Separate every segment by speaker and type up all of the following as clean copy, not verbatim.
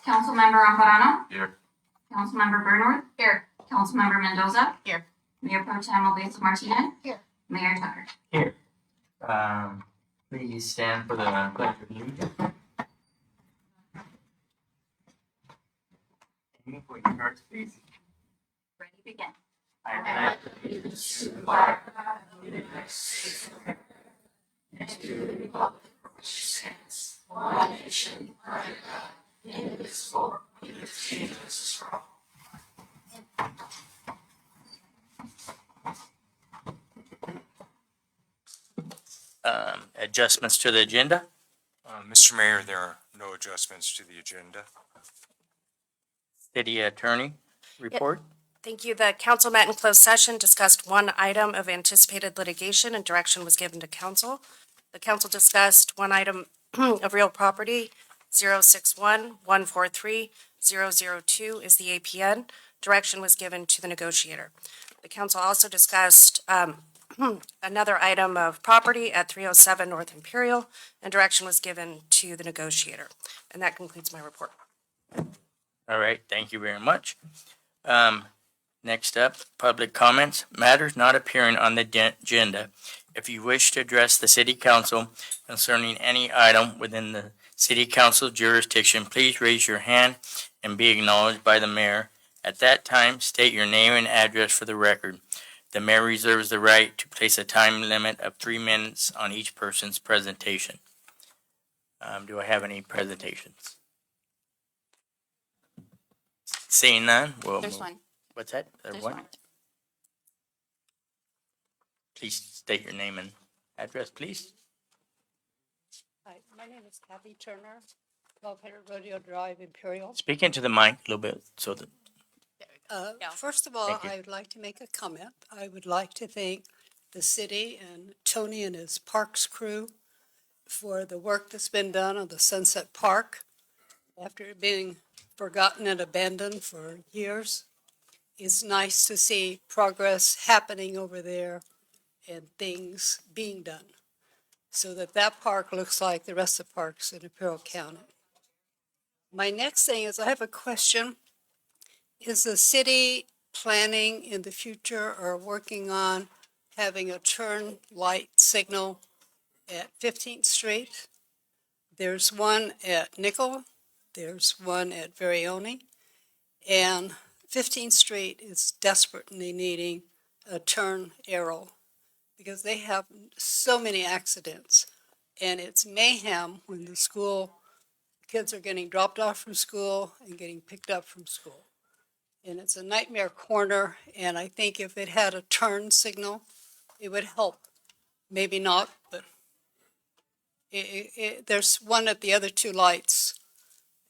Speaker 1: Councilmember Amparano?
Speaker 2: Here.
Speaker 1: Councilmember Bernworth? Here. Councilmember Mendoza?
Speaker 3: Here.
Speaker 1: Mayor Pro Tem Obesa Martinez?
Speaker 3: Here.
Speaker 1: Mayor Tucker?
Speaker 4: Here. Please stand for the pledge of allegiance. Amy, for your cards, please.
Speaker 1: Ready, begin.
Speaker 4: I pledge allegiance to the flag of the United States of America and to the republic for which it stands, one nation, under God, indivisible, with liberty and justice for all. Adjustments to the agenda.
Speaker 2: Mr. Mayor, there are no adjustments to the agenda.
Speaker 4: City Attorney report.
Speaker 3: Thank you. The council met in closed session, discussed one item of anticipated litigation, and direction was given to council. The council discussed one item of real property, 061-143-002 is the APN. Direction was given to the negotiator. The council also discussed another item of property at 307 North Imperial, and direction was given to the negotiator. And that concludes my report.
Speaker 4: All right, thank you very much. Next up, public comments, matters not appearing on the agenda. If you wish to address the city council concerning any item within the city council jurisdiction, please raise your hand and be acknowledged by the mayor. At that time, state your name and address for the record. The mayor reserves the right to place a time limit of 3 minutes on each person's presentation. Do I have any presentations? Seeing none, we'll
Speaker 1: There's
Speaker 4: move.
Speaker 1: one.
Speaker 4: What's that?
Speaker 1: There's
Speaker 4: What?
Speaker 1: one.
Speaker 4: Please state your name and address, please.
Speaker 5: Hi, my name is Kathy Turner, 1200 Rodeo Drive, Imperial.
Speaker 4: Speak into the mic a little bit so that.
Speaker 5: First of all,
Speaker 4: Thank you.
Speaker 5: I would like to make a comment. I would like to thank the city and Tony and his parks crew for the work that's been done on the Sunset Park after it being forgotten and abandoned for years. It's nice to see progress happening over there and things being done so that that park looks like the rest of the parks in Imperial County. My next thing is I have a question. Is the city planning in the future or working on having a turn light signal at 15th Street? There's one at Nickel, there's one at Verione, and 15th Street is desperately needing a turn arrow because they have so many accidents, and it's mayhem when the school kids are getting dropped off from school and getting picked up from school. And it's a nightmare corner, and I think if it had a turn signal, it would help. Maybe not, but there's one at the other two lights,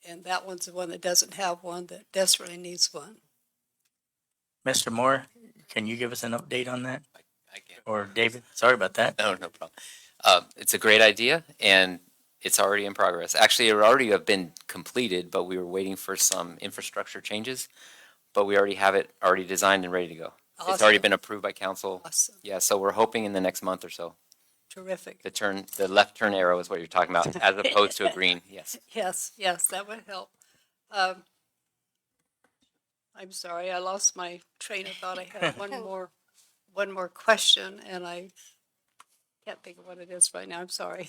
Speaker 5: and that one's the one that doesn't have one that desperately needs one.
Speaker 4: Mr. Moore, can you give us an update on that?
Speaker 6: I can't.
Speaker 4: Or David? Sorry about that.
Speaker 6: No problem. It's a great idea, and it's already in progress. Actually, it would already have been completed, but we were waiting for some infrastructure changes. But we already have it already designed and ready to go.
Speaker 5: Awesome.
Speaker 6: It's already been approved by council.
Speaker 5: Awesome.
Speaker 6: Yeah, so we're hoping in the next month or so.
Speaker 5: Terrific.
Speaker 6: The left turn arrow is what you're talking about, as opposed to a green. Yes.
Speaker 5: Yes, that would help. I'm sorry, I lost my train of thought. I had one more question, and I can't think of what it is right now. I'm sorry.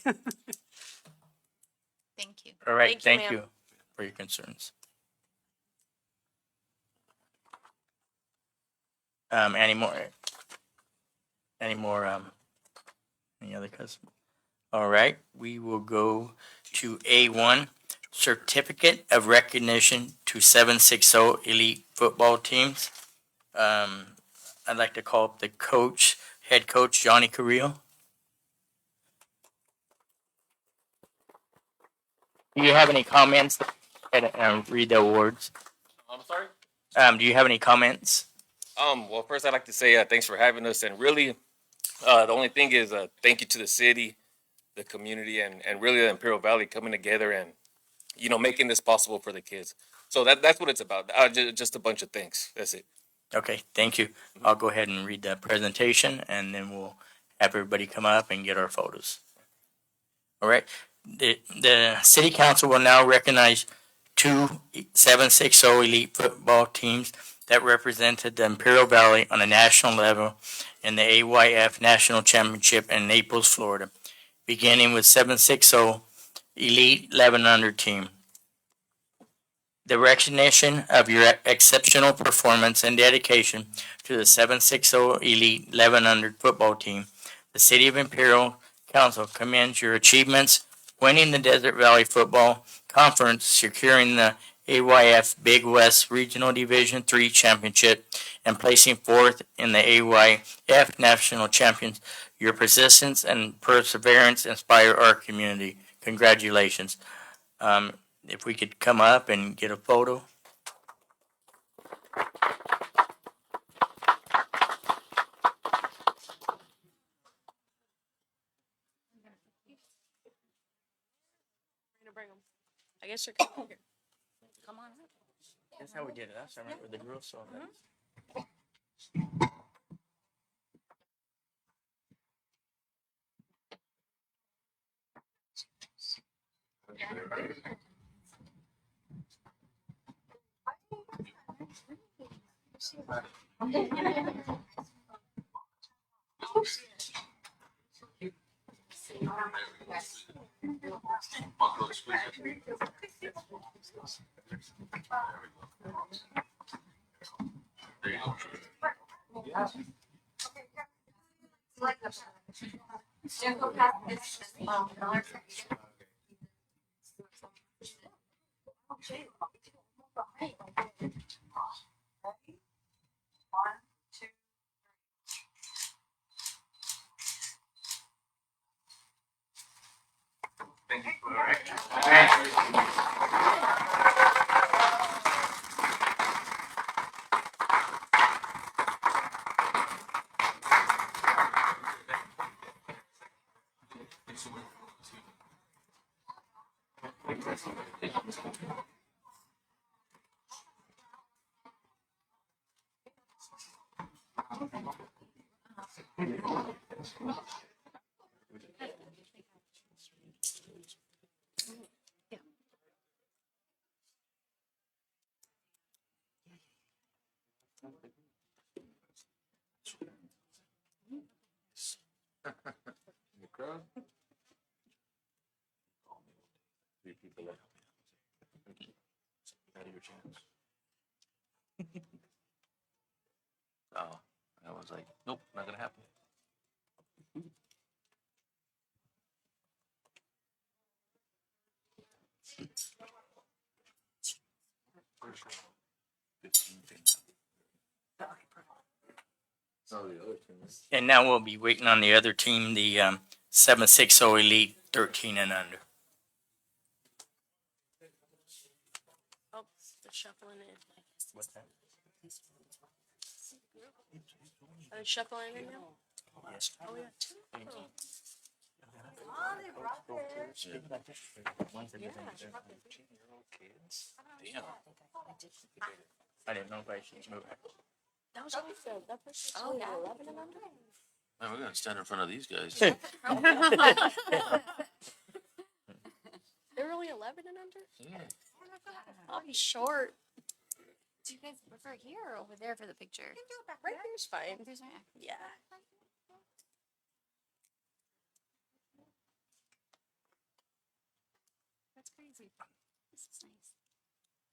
Speaker 1: Thank you.
Speaker 4: All right,
Speaker 3: Thank
Speaker 4: thank
Speaker 3: you,
Speaker 4: you for your concerns. Any other customers? All right, we will go to A1, Certificate of Recognition to 760 Elite Football Teams. I'd like to call up the head coach, Johnny Carrillo. Do you have any comments? And read the awards.
Speaker 7: I'm sorry?
Speaker 4: Do you have any comments?
Speaker 7: Well, first I'd like to say thanks for having us, and really, the only thing is thank you to the city, the community, and really the Imperial Valley coming together and, making this possible for the kids. So that's what it's about. Just a bunch of things. That's it.
Speaker 4: Okay, thank you. I'll go ahead and read the presentation, and then we'll have everybody come up and get our photos. All right. The city council will now recognize two 760 elite football teams that represented the Imperial Valley on a national level in the AYF National Championship in Naples, Florida, beginning with 760 Elite 11 under team. The recognition of your exceptional performance and dedication to the 760 Elite 11 under football team, the City of Imperial Council commends your achievements, winning the Desert Valley Football Conference, securing the AYF Big West Regional Division III Championship, and placing fourth in the AYF National Champions. Your persistence and perseverance inspire our community. Congratulations. If we could come up and get a photo.
Speaker 3: I guess you're coming here. Come on up.
Speaker 4: That's how we did it. That's how with the girls saw that.
Speaker 8: Oh, I was like, nope, not gonna happen.
Speaker 4: And now we'll be waiting on the other team, the 760 Elite 13 and under.
Speaker 3: Oh, they're shuffling in.
Speaker 4: What's that?
Speaker 3: Are they shuffling in now?
Speaker 4: Yes.
Speaker 3: Oh, yeah.
Speaker 4: Thank you.
Speaker 8: Damn.
Speaker 4: I didn't know if I should move.
Speaker 3: That was awesome. That person's only 11 and under.
Speaker 8: Man, we're gonna stand in front of these guys.
Speaker 3: They're only 11 and under?
Speaker 8: Yeah.
Speaker 3: I'll be short.
Speaker 1: Do you guys prefer here or over there for the picture?
Speaker 3: Right here's fine.
Speaker 1: There's my
Speaker 3: Yeah.
Speaker 1: That's crazy. This is nice.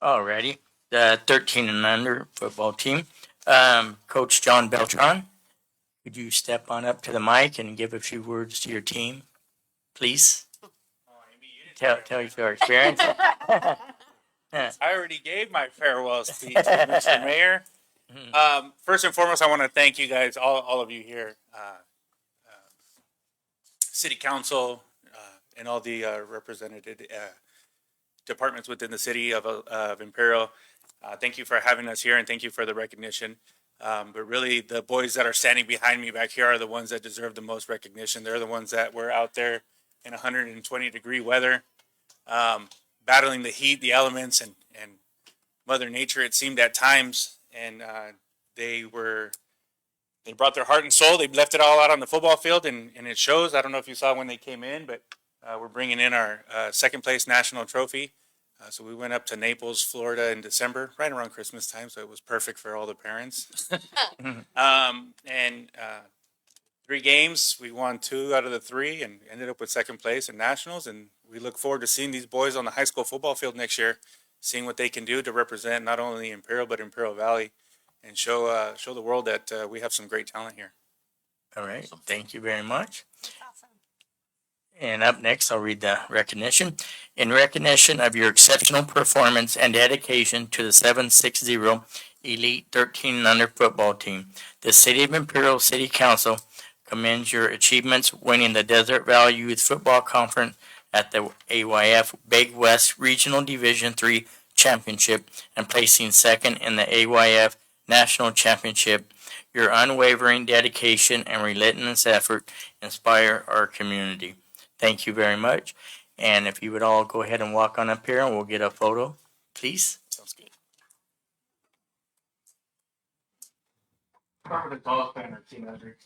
Speaker 4: Alrighty, the 13 and under football team. Coach John Beltran, could you step on up to the mic and give a few words to your team, please? Tell your experience.
Speaker 9: I already gave my farewell speech, Mr. Mayor. First and foremost, I want to thank you guys, all of you here, City Council, and all the represented departments within the city of Imperial. Thank you for having us here, and thank you for the recognition. But really, the boys that are standing behind me back here are the ones that deserve the most recognition. They're the ones that were out there in 120-degree weather, battling the heat, the elements, and Mother Nature, it seemed at times. And they brought their heart and soul. They left it all out on the football field, and it shows. I don't know if you saw when they came in, but we're bringing in our second place national trophy. So we went up to Naples, Florida in December, right around Christmas time, so it was perfect for all the parents. And 3 games, we won 2 out of the 3 and ended up with second place in nationals. And we look forward to seeing these boys on the high school football field next year, seeing what they can do to represent not only Imperial, but Imperial Valley, and show the world that we have some great talent here.
Speaker 4: All right, thank you very much. And up next, I'll read the recognition. In recognition of your exceptional performance and dedication to the 760 Elite 13 and under football team, the City of Imperial City Council commends your achievements winning the Desert Valley Youth Football Conference at the AYF Big West Regional Division III Championship and placing second in the AYF National Championship. Your unwavering dedication and relentless effort inspire our community. Thank you very much. And if you would all go ahead and walk on up here and we'll get a photo, please.
Speaker 9: Sounds good. Start with the tallest fan or team measure.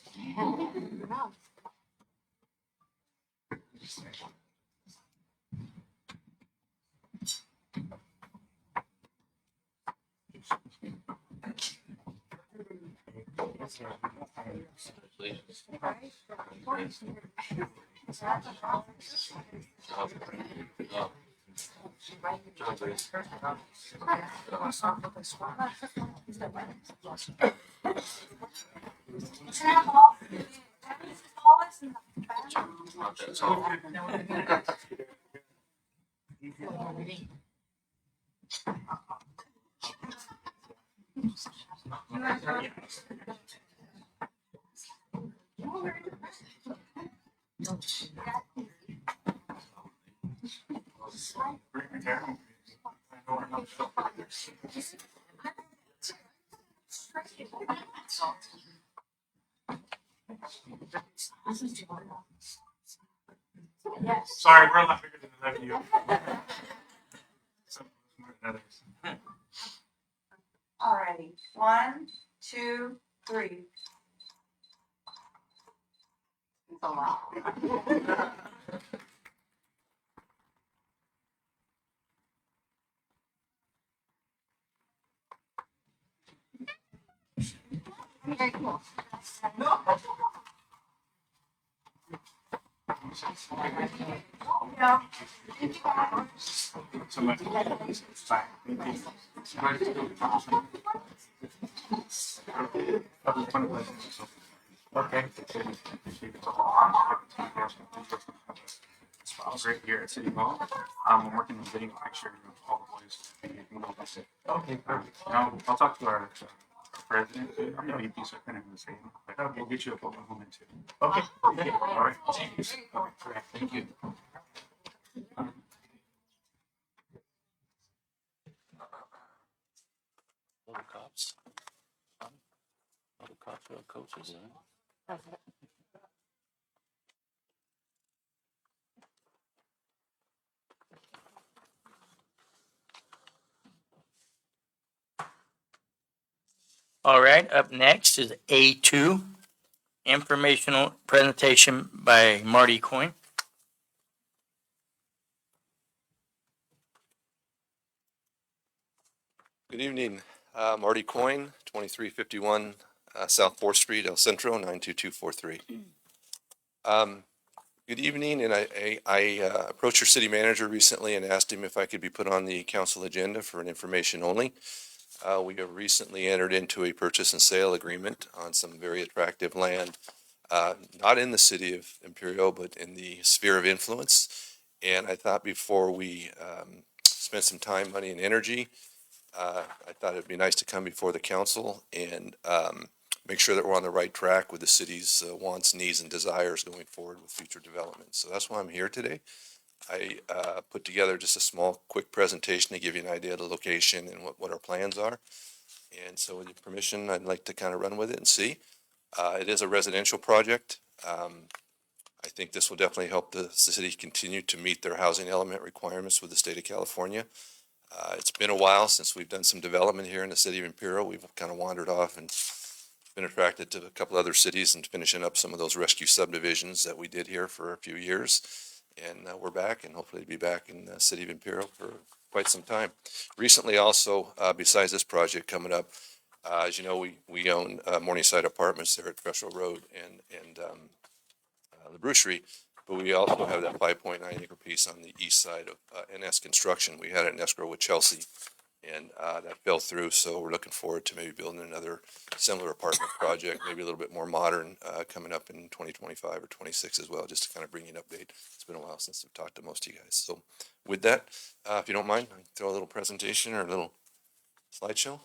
Speaker 9: Sorry, we're a lot bigger than 11 of you. Some more than others.
Speaker 10: Alrighty, 1, 2, 3. It's a lot.
Speaker 1: Very cool.
Speaker 10: Yeah.
Speaker 9: So much. Bye. Thank you.
Speaker 4: Okay.
Speaker 9: It's great here at City Hall. I'm working on getting a picture of all the boys.
Speaker 4: Okay, perfect.
Speaker 9: I'll talk to our president. I'm the VP, so I kind of say, but we'll get you a photo moment too.
Speaker 4: Okay.
Speaker 9: All right.
Speaker 4: Thank you.
Speaker 8: All the cops. All the cops are coaches, huh?
Speaker 4: All right, up next is A2, informational presentation by Marty Coyne.
Speaker 11: Good evening, Marty Coyne, 2351 South 4th Street, El Centro, 92243. Good evening, and I approached your city manager recently and asked him if I could be put on the council agenda for an information only. We have recently entered into a purchase and sale agreement on some very attractive land, not in the city of Imperial, but in the sphere of influence. And I thought before we spent some time, money, and energy, I thought it'd be nice to come before the council and make sure that we're on the right track with the city's wants, needs, and desires going forward with future development. So that's why I'm here today. I put together just a small, quick presentation to give you an idea of the location and what our plans are. And so with your permission, I'd like to kind of run with it and see. It is a residential project. I think this will definitely help the city continue to meet their housing element requirements with the state of California. It's been a while since we've done some development here in the city of Imperial. We've kind of wandered off and been attracted to a couple other cities and finishing up some of those rescue subdivisions that we did here for a few years. And we're back, and hopefully be back in the city of Imperial for quite some time. Recently also, besides this project coming up, as you know, we own Morningside Apartments there at Crestwell Road and the Bruchery, but we also have that 5.9 acre piece on the east side of NS Construction. We had it in escrow with Chelsea, and that fell through, so we're looking forward to maybe building another similar apartment project, maybe a little bit more modern, coming up in 2025 or 26 as well, just to kind of bring you an update. It's been a while since I've talked to most of you guys. So with that, if you don't mind, I can throw a little presentation or a little slideshow.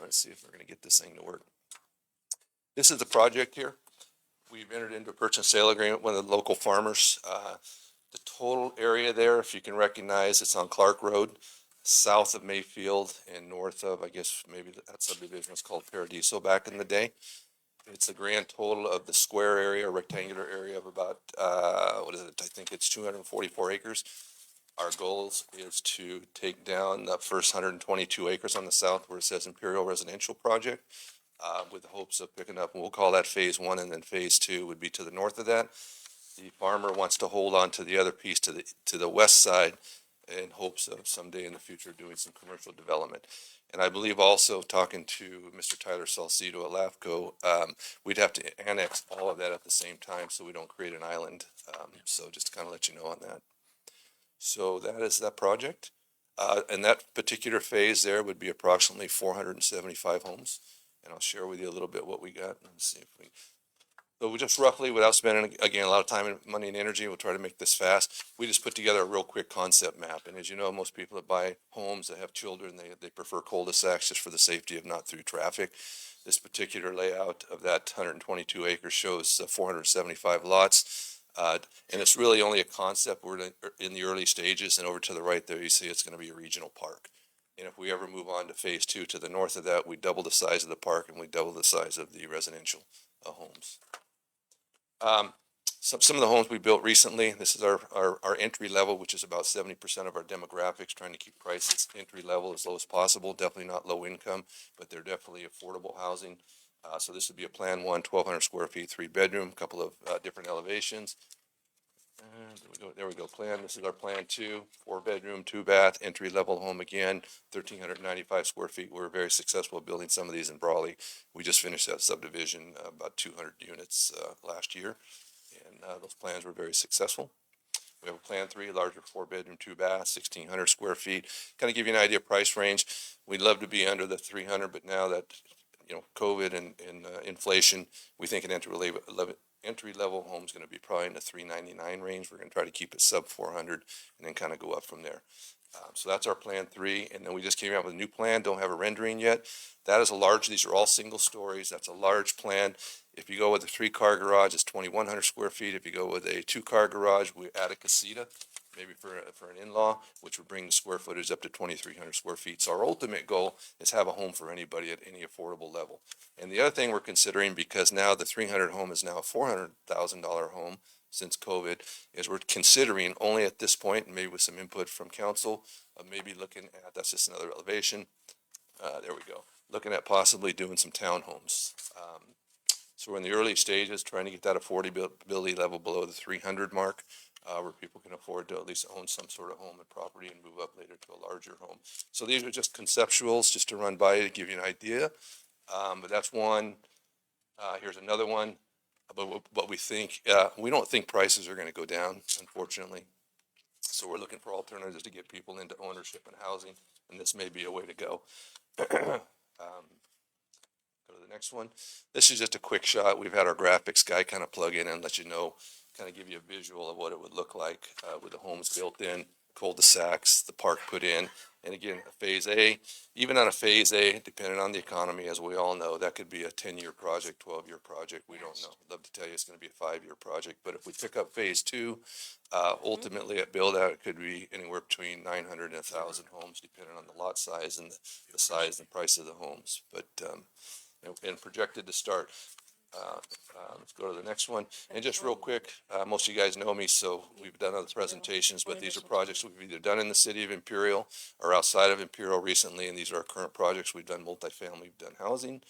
Speaker 11: Let's see if we're going to get this thing to work. This is the project here. We've entered into a purchase and sale agreement with the local farmers. The total area there, if you can recognize, it's on Clark Road, south of Mayfield and north of, I guess, maybe that subdivision was called Paradiso back in the day. It's a grand total of the square area, rectangular area of about, what is it? I think it's 244 acres. Our goal is to take down the first 122 acres on the south where it says Imperial Residential Project, with the hopes of picking up, and we'll call that phase one, and then phase two would be to the north of that. The farmer wants to hold on to the other piece to the west side in hopes of someday in the future doing some commercial development. And I believe also, talking to Mr. Tyler Salcido at LAFCO, we'd have to annex all of that at the same time so we don't create an island. So just to kind of let you know on that. So that is that project. And that particular phase there would be approximately 475 homes. And I'll share with you a little bit what we got. Let's see if we, so we just roughly, without spending, again, a lot of time and money and energy, we'll try to make this fast. We just put together a real quick concept map. And as you know, most people that buy homes that have children, they prefer cul-de-sacs just for the safety of not through traffic. This particular layout of that 122 acres shows 475 lots. And it's really only a concept. We're in the early stages, and over to the right there, you see it's going to be a regional park. And if we ever move on to phase two to the north of that, we double the size of the park and we double the size of the residential homes. Some of the homes we built recently, this is our entry level, which is about 70% of our demographics, trying to keep prices entry level as low as possible. Definitely not low income, but they're definitely affordable housing. So this would be a plan one, 1,200 square feet, 3-bedroom, couple of different elevations. And there we go, plan. This is our plan two, 4-bedroom, 2-bath, entry-level home again, 1,395 square feet. We were very successful building some of these in Brawley. We just finished that subdivision, about 200 units last year, and those plans were very successful. We have a plan three, larger 4-bedroom, 2-bath, 1,600 square feet. Kind of give you an idea of price range. We'd love to be under the 300, but now that, you know, COVID and inflation, we think an entry-level home is going to be probably in the 399 range. We're going to try to keep it sub 400 and then kind of go up from there. So that's our plan three. And then we just came out with a new plan. Don't have a rendering yet. That is a large, these are all single stories. That's a large plan. If you go with a 3-car garage, it's 2,100 square feet. If you go with a 2-car garage, we add a casita, maybe for an in-law, which would bring the square footage up to 2,300 square feet. So our ultimate goal is have a home for anybody at any affordable level. And the other thing we're considering, because now the 300 home is now a $400,000 home since COVID, is we're considering only at this point, and maybe with some input from council, maybe looking at, that's just another elevation. There we go. Looking at possibly doing some townhomes. So we're in the early stages, trying to get that affordability level below the 300 mark, where people can afford to at least own some sort of home and property and move up later to a larger home. So these are just conceptuals, just to run by to give you an idea. But that's one. Here's another one. But we think, we don't think prices are going to go down, unfortunately. So we're looking for alternatives to get people into ownership and housing, and this may be a way to go. Go to the next one. This is just a quick shot. We've had our graphics guy kind of plug in and let you know, kind of give you a visual of what it would look like with the homes built in, cul-de-sacs, the park put in. And again, a phase A, even on a phase A, depending on the economy, as we all know, that could be a 10-year project, 12-year project. We don't know. I'd love to tell you it's going to be a 5-year project. But if we pick up phase two, ultimately at build out, it could be anywhere between 900 and 1,000 homes, depending on the lot size and the size and price of the homes. But, and projected to start. Let's go to the next one. And just real quick, most of you guys know me, so we've done other presentations, but these are projects we've either done in the city of Imperial or outside of Imperial recently, and these are our current projects. We've done multifamily, we've done housing,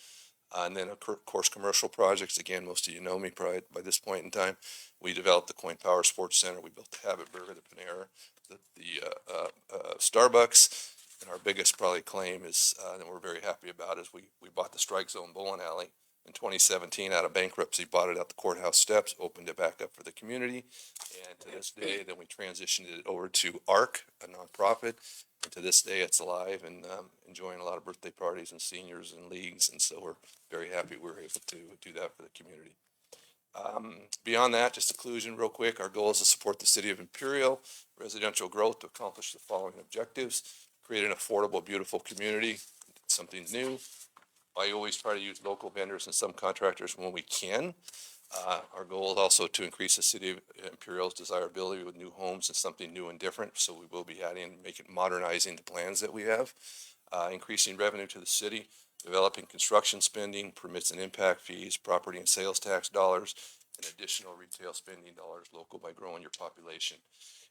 Speaker 11: and then of course commercial projects. Again, most of you know me probably by this point in time. We developed the Coin Power Sports Center. We built the Habit Burger, the Panera, Starbucks. And our biggest probably claim is, that we're very happy about is we bought the Strike Zone Bowling Alley in 2017 out of bankruptcy, bought it out the courthouse steps, opened it back up for the community. And to this day, then we transitioned it over to ARC, a nonprofit. And to this day, it's alive and enjoying a lot of birthday parties and seniors and leagues. And so we're very happy we were able to do that for the community. Beyond that, just conclusion real quick, our goal is to support the city of Imperial residential growth to accomplish the following objectives: create an affordable, beautiful community, something new. I always try to use local vendors and subcontractors when we can. Our goal is also to increase the city of Imperial's desirability with new homes and something new and different. So we will be adding, modernizing the plans that we have, increasing revenue to the city, developing construction spending, permits and impact fees, property and sales tax dollars, and additional retail spending dollars local by growing your population.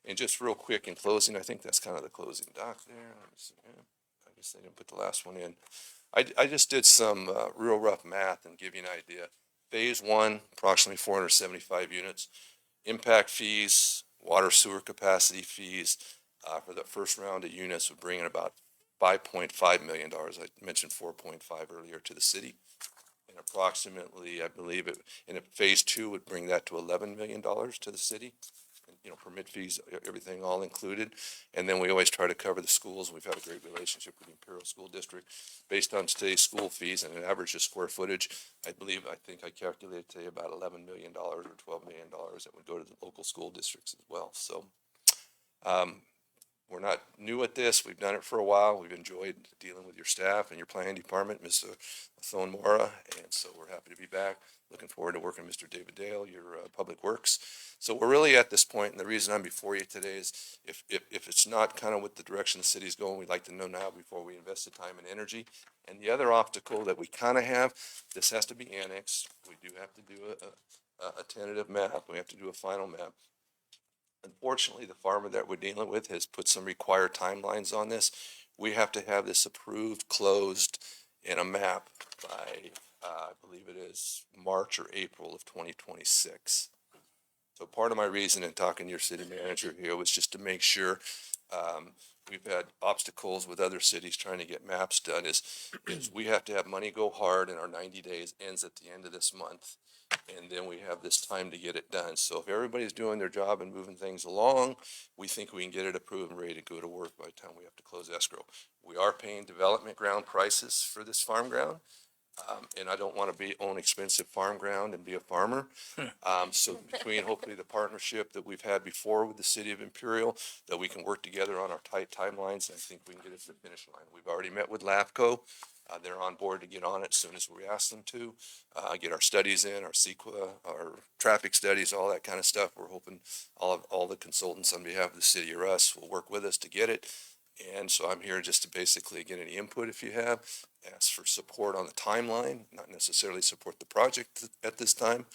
Speaker 11: And just real quick in closing, I think that's kind of the closing doc there. Let me see. Yeah, I guess they didn't put the last one in. I just did some real rough math and give you an idea. Phase one, approximately 475 units. Impact fees, water sewer capacity fees for the first round of units would bring in about $5.5 million. I mentioned 4.5 earlier to the city. And approximately, I believe it, in phase two would bring that to $11 million to the city. You know, permit fees, everything all included. And then we always try to cover the schools. We've had a great relationship with the Imperial School District based on today's school fees and an average of square footage. I think I calculated today about $11 million or $12 million that would go to the local school districts as well. So, we're not new at this. We've done it for a while. We've enjoyed dealing with your staff and your planning department, Mr. Thone Mora, and so we're happy to be back. Looking forward to working with Mr. David Dale, your Public Works. So we're really at this point, and the reason I'm before you today is if it's not kind of with the direction the city's going, we'd like to know now before we invest the time and energy. And the other obstacle that we kind of have, this has to be annexed. We do have to do a tentative map. We have to do a final map. Unfortunately, the farmer that we're dealing with has put some required timelines on this. We have to have this approved, closed, in a map by, I believe it is March or April of 2026. So part of my reason in talking to your city manager here was just to make sure, we've had obstacles with other cities trying to get maps done is we have to have money go hard and our 90 days ends at the end of this month. And then we have this time to get it done. So if everybody's doing their job and moving things along, we think we can get it approved and ready to go to work by the time we have to close escrow. We are paying development ground prices for this farm ground. And I don't want to own expensive farm ground and be a farmer. So between hopefully the partnership that we've had before with the city of Imperial, that we can work together on our tight timelines, I think we can get it to the finish line. We've already met with LAFCO. They're on board to get on it as soon as we ask them to, get our studies in, our CEQA, our traffic studies, all that kind of stuff. We're hoping all the consultants on behalf of the city or us will work with us to get it. And so I'm here just to basically get any input if you have, ask for support on the timeline, not necessarily support the project at this time,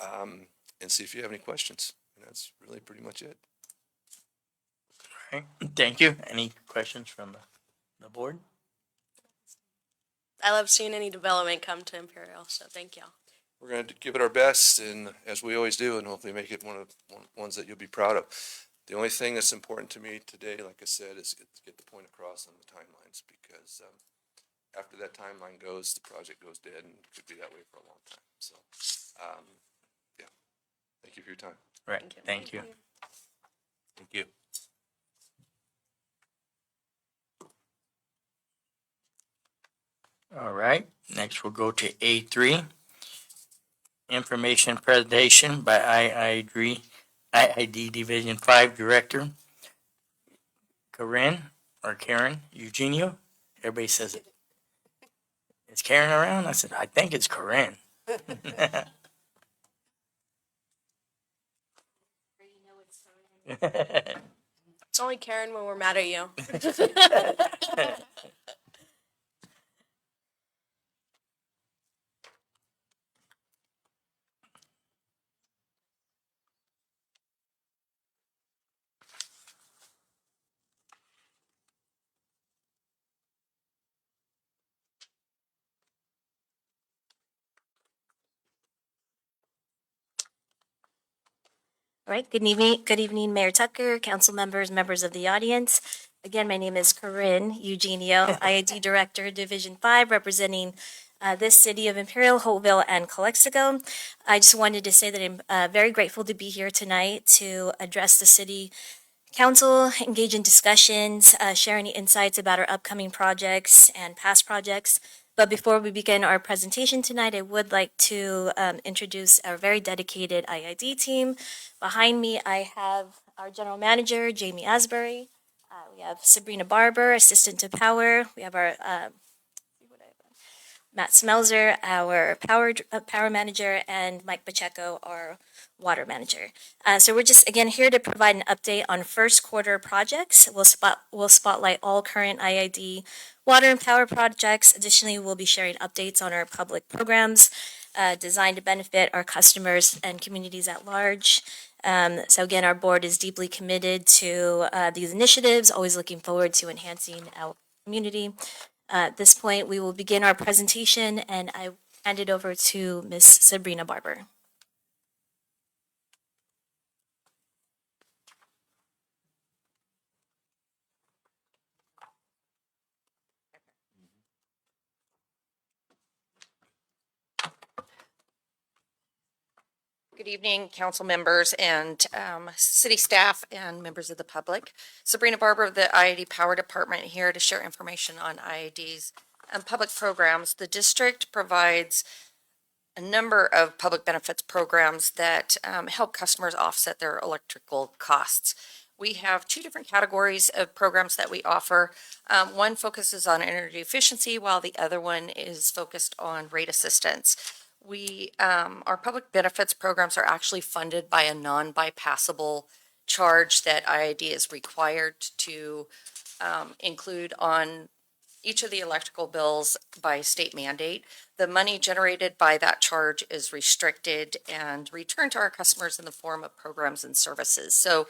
Speaker 11: and see if you have any questions. And that's really pretty much it.
Speaker 4: All right, thank you. Any questions from the board?
Speaker 12: I love seeing any development come to Imperial, so thank y'all.
Speaker 11: We're going to give it our best, and as we always do, and hopefully make it one of the ones that you'll be proud of. The only thing that's important to me today, like I said, is to get the point across on the timelines, because after that timeline goes, the project goes dead, and it could be that way for a long time. So, yeah, thank you for your time.
Speaker 4: Right, thank you.
Speaker 11: Thank you.
Speaker 4: All right, next we'll go to A3. Information presentation by IID Division 5 Director Karen Eugenio. Everybody says it. Is Karen around? I said, I think it's Karen.
Speaker 12: It's only Karen when we're mad at you.
Speaker 13: All right, good evening, Mayor Tucker, council members, members of the audience. Again, my name is Corinne Eugenio, IID Director, Division 5, representing this city of Imperial, Holtville, and Calexico. I just wanted to say that I'm very grateful to be here tonight to address the city council, engage in discussions, share any insights about our upcoming projects and past projects. But before we begin our presentation tonight, I would like to introduce our very dedicated IID team. Behind me, I have our general manager, Jamie Asbury. We have Sabrina Barber, assistant to power. We have our Matt Smelzer, our power manager, and Mike Pacheco, our water manager. So we're just again here to provide an update on first quarter projects. We'll spotlight all current IID water and power projects. Additionally, we'll be sharing updates on our public programs designed to benefit our customers and communities at large. So again, our board is deeply committed to these initiatives, always looking forward to enhancing our community. At this point, we will begin our presentation, and I hand it over to Ms. Sabrina Barber.
Speaker 14: Good evening, council members and city staff and members of the public. Sabrina Barber of the IID Power Department here to share information on IID's public programs. The district provides a number of public benefits programs that help customers offset their electrical costs. We have two different categories of programs that we offer. One focuses on energy efficiency, while the other one is focused on rate assistance. Our public benefits programs are actually funded by a non-bypassable charge that IID is required to include on each of the electrical bills by state mandate. The money generated by that charge is restricted and returned to our customers in the form of programs and services. So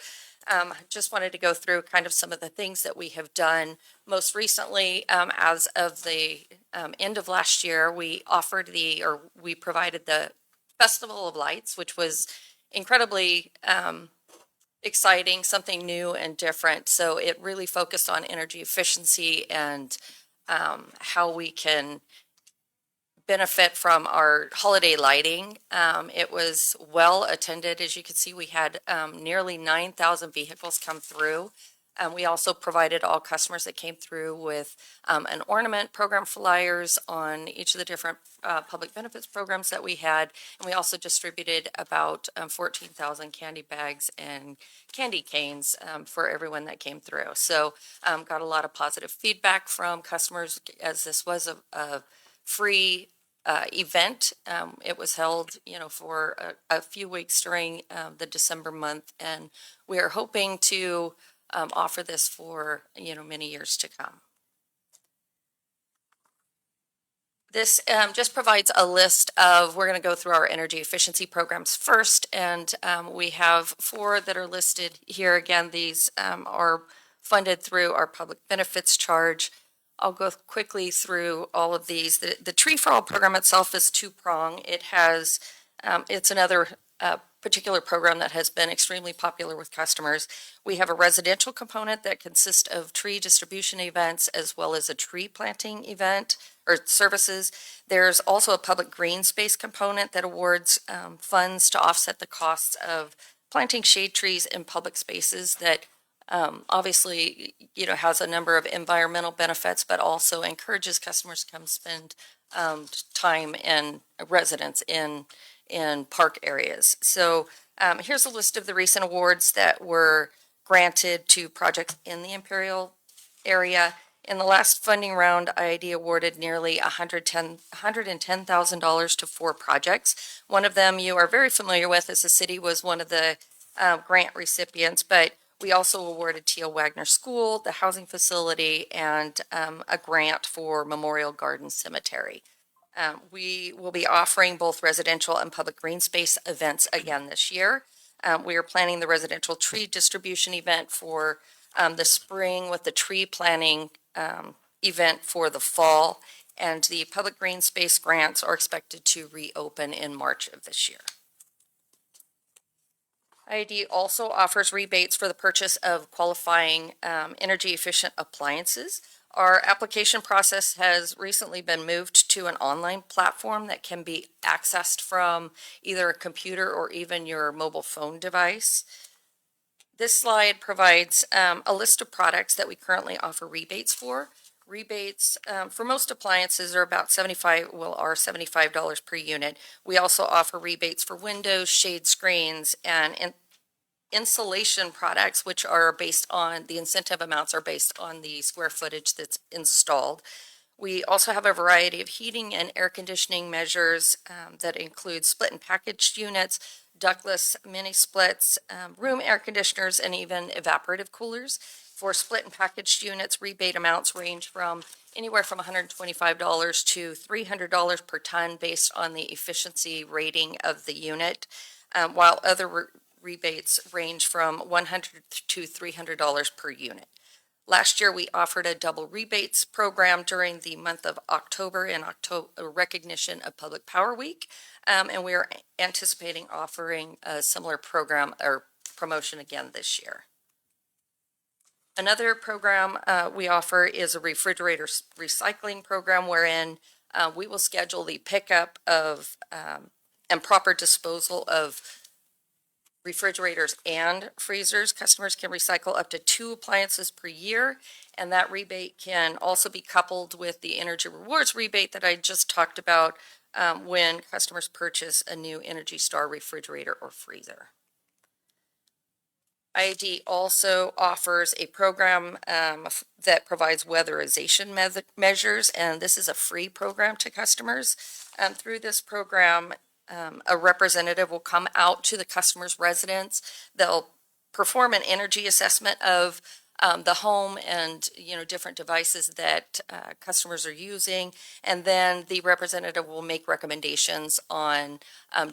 Speaker 14: just wanted to go through kind of some of the things that we have done. Most recently, as of the end of last year, we provided the Festival of Lights, which was incredibly exciting, something new and different. So it really focused on energy efficiency and how we can benefit from our holiday lighting. It was well attended. As you can see, we had nearly 9,000 vehicles come through. We also provided all customers that came through with an ornament program flyers on each of the different public benefits programs that we had. And we also distributed about 14,000 candy bags and candy canes for everyone that came through. So got a lot of positive feedback from customers, as this was a free event. It was held, for a few weeks during the December month, and we are hoping to offer this for, many years to come. This just provides a list of, we're going to go through our energy efficiency programs first, and we have 4 that are listed here. Again, these are funded through our public benefits charge. I'll go quickly through all of these. The Tree for All program itself is 2-prong. It has, it's another particular program that has been extremely popular with customers. We have a residential component that consists of tree distribution events as well as a tree planting event or services. There's also a public green space component that awards funds to offset the costs of planting shade trees in public spaces that obviously, has a number of environmental benefits, but also encourages customers to come spend time and residence in park areas. So here's a list of the recent awards that were granted to projects in the Imperial area. In the last funding round, IID awarded nearly $110,000 to 4 projects. One of them you are very familiar with, as the city was one of the grant recipients, but we also awarded T.O. Wagner School, the housing facility, and a grant for Memorial Garden Cemetery. We will be offering both residential and public green space events again this year. We are planning the residential tree distribution event for the spring, with the tree planting event for the fall, and the public green space grants are expected to reopen in March of this year. IAD also offers rebates for the purchase of qualifying energy-efficient appliances. Our application process has recently been moved to an online platform that can be accessed from either a computer or even your mobile phone device. This slide provides a list of products that we currently offer rebates for. Rebates for most appliances are about $75 per unit. We also offer rebates for windows, shade screens, and insulation products, which are based on, the incentive amounts are based on the square footage that's installed. We also have a variety of heating and air conditioning measures that include split and packaged units, ductless mini splits, room air conditioners, and even evaporative coolers. For split and packaged units, rebate amounts range from anywhere from $125 to $300 per ton based on the efficiency rating of the unit, while other rebates range from $100 to $300 per unit. Last year, we offered a double rebates program during the month of October in recognition of Public Power Week, and we are anticipating offering a similar program or promotion again this year. Another program we offer is a refrigerator recycling program wherein we will schedule the pickup of and proper disposal of refrigerators and freezers. Customers can recycle up to 2 appliances per year, and that rebate can also be coupled with the Energy Rewards rebate that I just talked about when customers purchase a new Energy Star refrigerator or freezer. IAD also offers a program that provides weatherization measures, and this is a free program to customers. Through this program, a representative will come out to the customer's residence. They'll perform an energy assessment of the home and different devices that customers are using, and then the representative will make recommendations on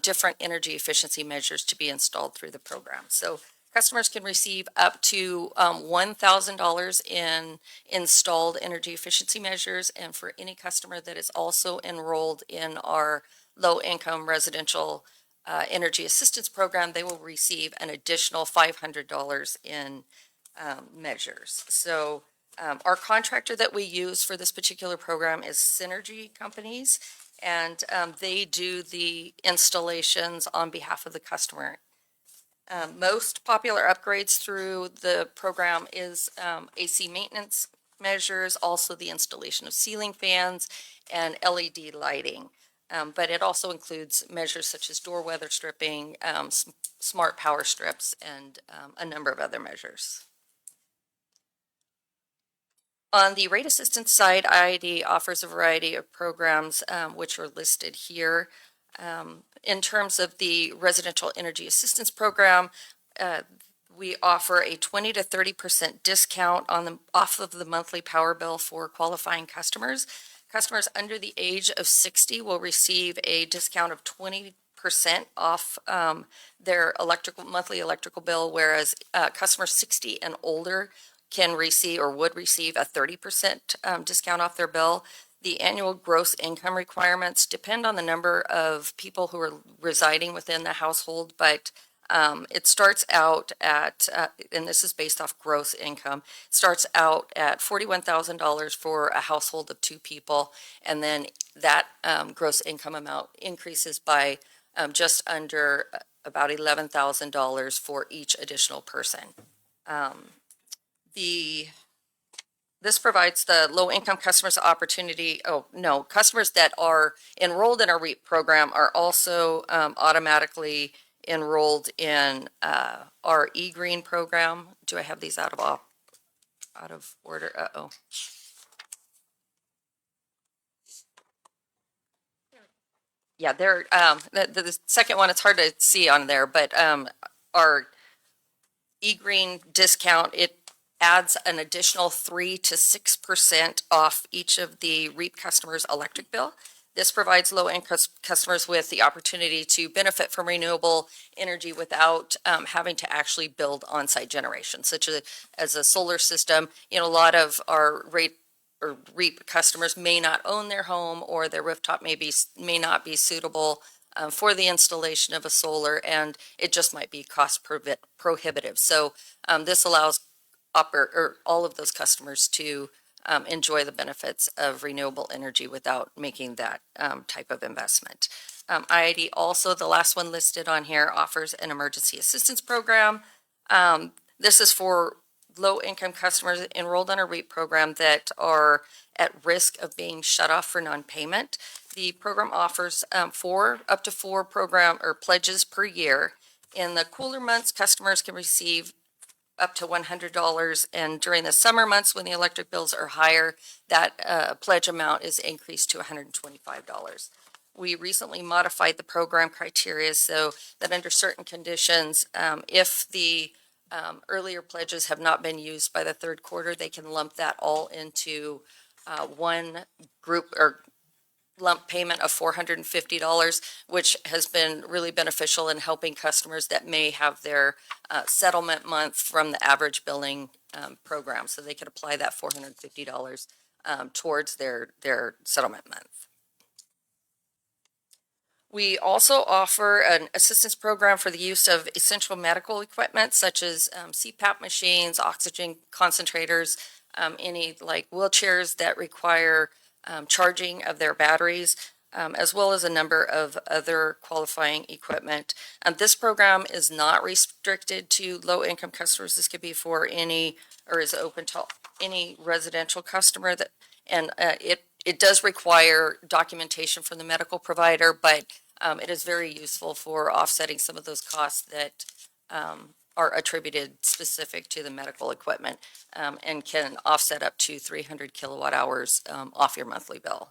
Speaker 14: different energy efficiency measures to be installed through the program. So customers can receive up to $1,000 in installed energy efficiency measures, and for any customer that is also enrolled in our low-income residential energy assistance program, they will receive an additional $500 in measures. So our contractor that we use for this particular program is Synergy Companies, and they do the installations on behalf of the customer. Most popular upgrades through the program is AC maintenance measures, also the installation of ceiling fans and LED lighting. But it also includes measures such as door weather stripping, smart power strips, and a number of other measures. On the rate assistance side, IAD offers a variety of programs which are listed here. In terms of the residential energy assistance program, we offer a 20 to 30% discount off of the monthly power bill for qualifying customers. Customers under the age of 60 will receive a discount of 20% off their monthly electrical bill, whereas customers 60 and older can receive or would receive a 30% discount off their bill. The annual gross income requirements depend on the number of people who are residing within the household, but it starts out at, and this is based off gross income, starts out at $41,000 for a household of 2 people, and then that gross income amount increases by just under about $11,000 for each additional person. This provides the low-income customers opportunity. Customers that are enrolled in our REAP program are also automatically enrolled in our eGreen program. Do I have these out of order? Yeah, they're the second one. It's hard to see on there, but our eGreen discount, it adds an additional 3 to 6% off each of the REAP customers' electric bill. This provides low-income customers with the opportunity to benefit from renewable energy without having to actually build on-site generation, such as a solar system. A lot of our REAP customers may not own their home, or their rooftop may not be suitable for the installation of a solar, and it just might be cost prohibitive. So this allows all of those customers to enjoy the benefits of renewable energy without making that type of investment. IID also, the last one listed on here, offers an emergency assistance program. This is for low-income customers enrolled on a REAP program that are at risk of being shut off for non-payment. The program offers up to four program or pledges per year. In the cooler months, customers can receive up to $100, and during the summer months when the electric bills are higher, that pledge amount is increased to $125. We recently modified the program criteria so that under certain conditions, if the earlier pledges have not been used by the third quarter, they can lump that all into one group or lump payment of $450, which has been really beneficial in helping customers that may have their settlement month from the average billing program. So they could apply that $450 towards their settlement month. We also offer an assistance program for the use of essential medical equipment such as CPAP machines, oxygen concentrators, any like wheelchairs that require charging of their batteries, as well as a number of other qualifying equipment. This program is not restricted to low-income customers. This could be for any, or is open to any residential customer that, and it does require documentation from the medical provider, but it is very useful for offsetting some of those costs that are attributed specific to the medical equipment, and can offset up to 300 kilowatt hours off your monthly bill.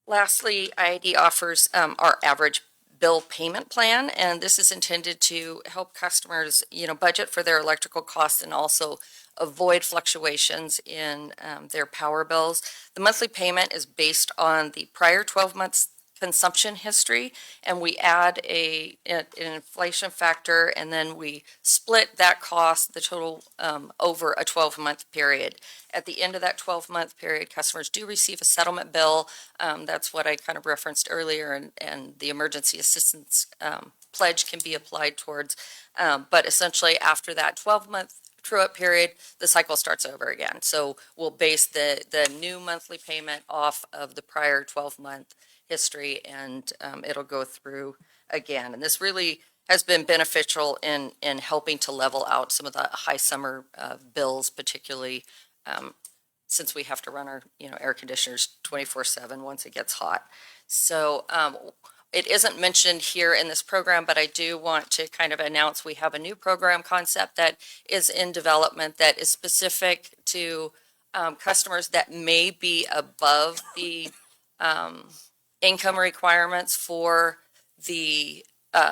Speaker 14: Lastly, IID offers our average bill payment plan, and this is intended to help customers, budget for their electrical costs and also avoid fluctuations in their power bills. The monthly payment is based on the prior 12 months consumption history, and we add an inflation factor, and then we split that cost, the total, over a 12-month period. At the end of that 12-month period, customers do receive a settlement bill. That's what I kind of referenced earlier, and the emergency assistance pledge can be applied towards. But essentially, after that 12-month true-up period, the cycle starts over again. So we'll base the new monthly payment off of the prior 12-month history, and it'll go through again. And this really has been beneficial in helping to level out some of the high summer bills, particularly since we have to run our air conditioners 24/7 once it gets hot. So it isn't mentioned here in this program, but I do want to kind of announce we have a new program concept that is in development that is specific to customers that may be above the income requirements for the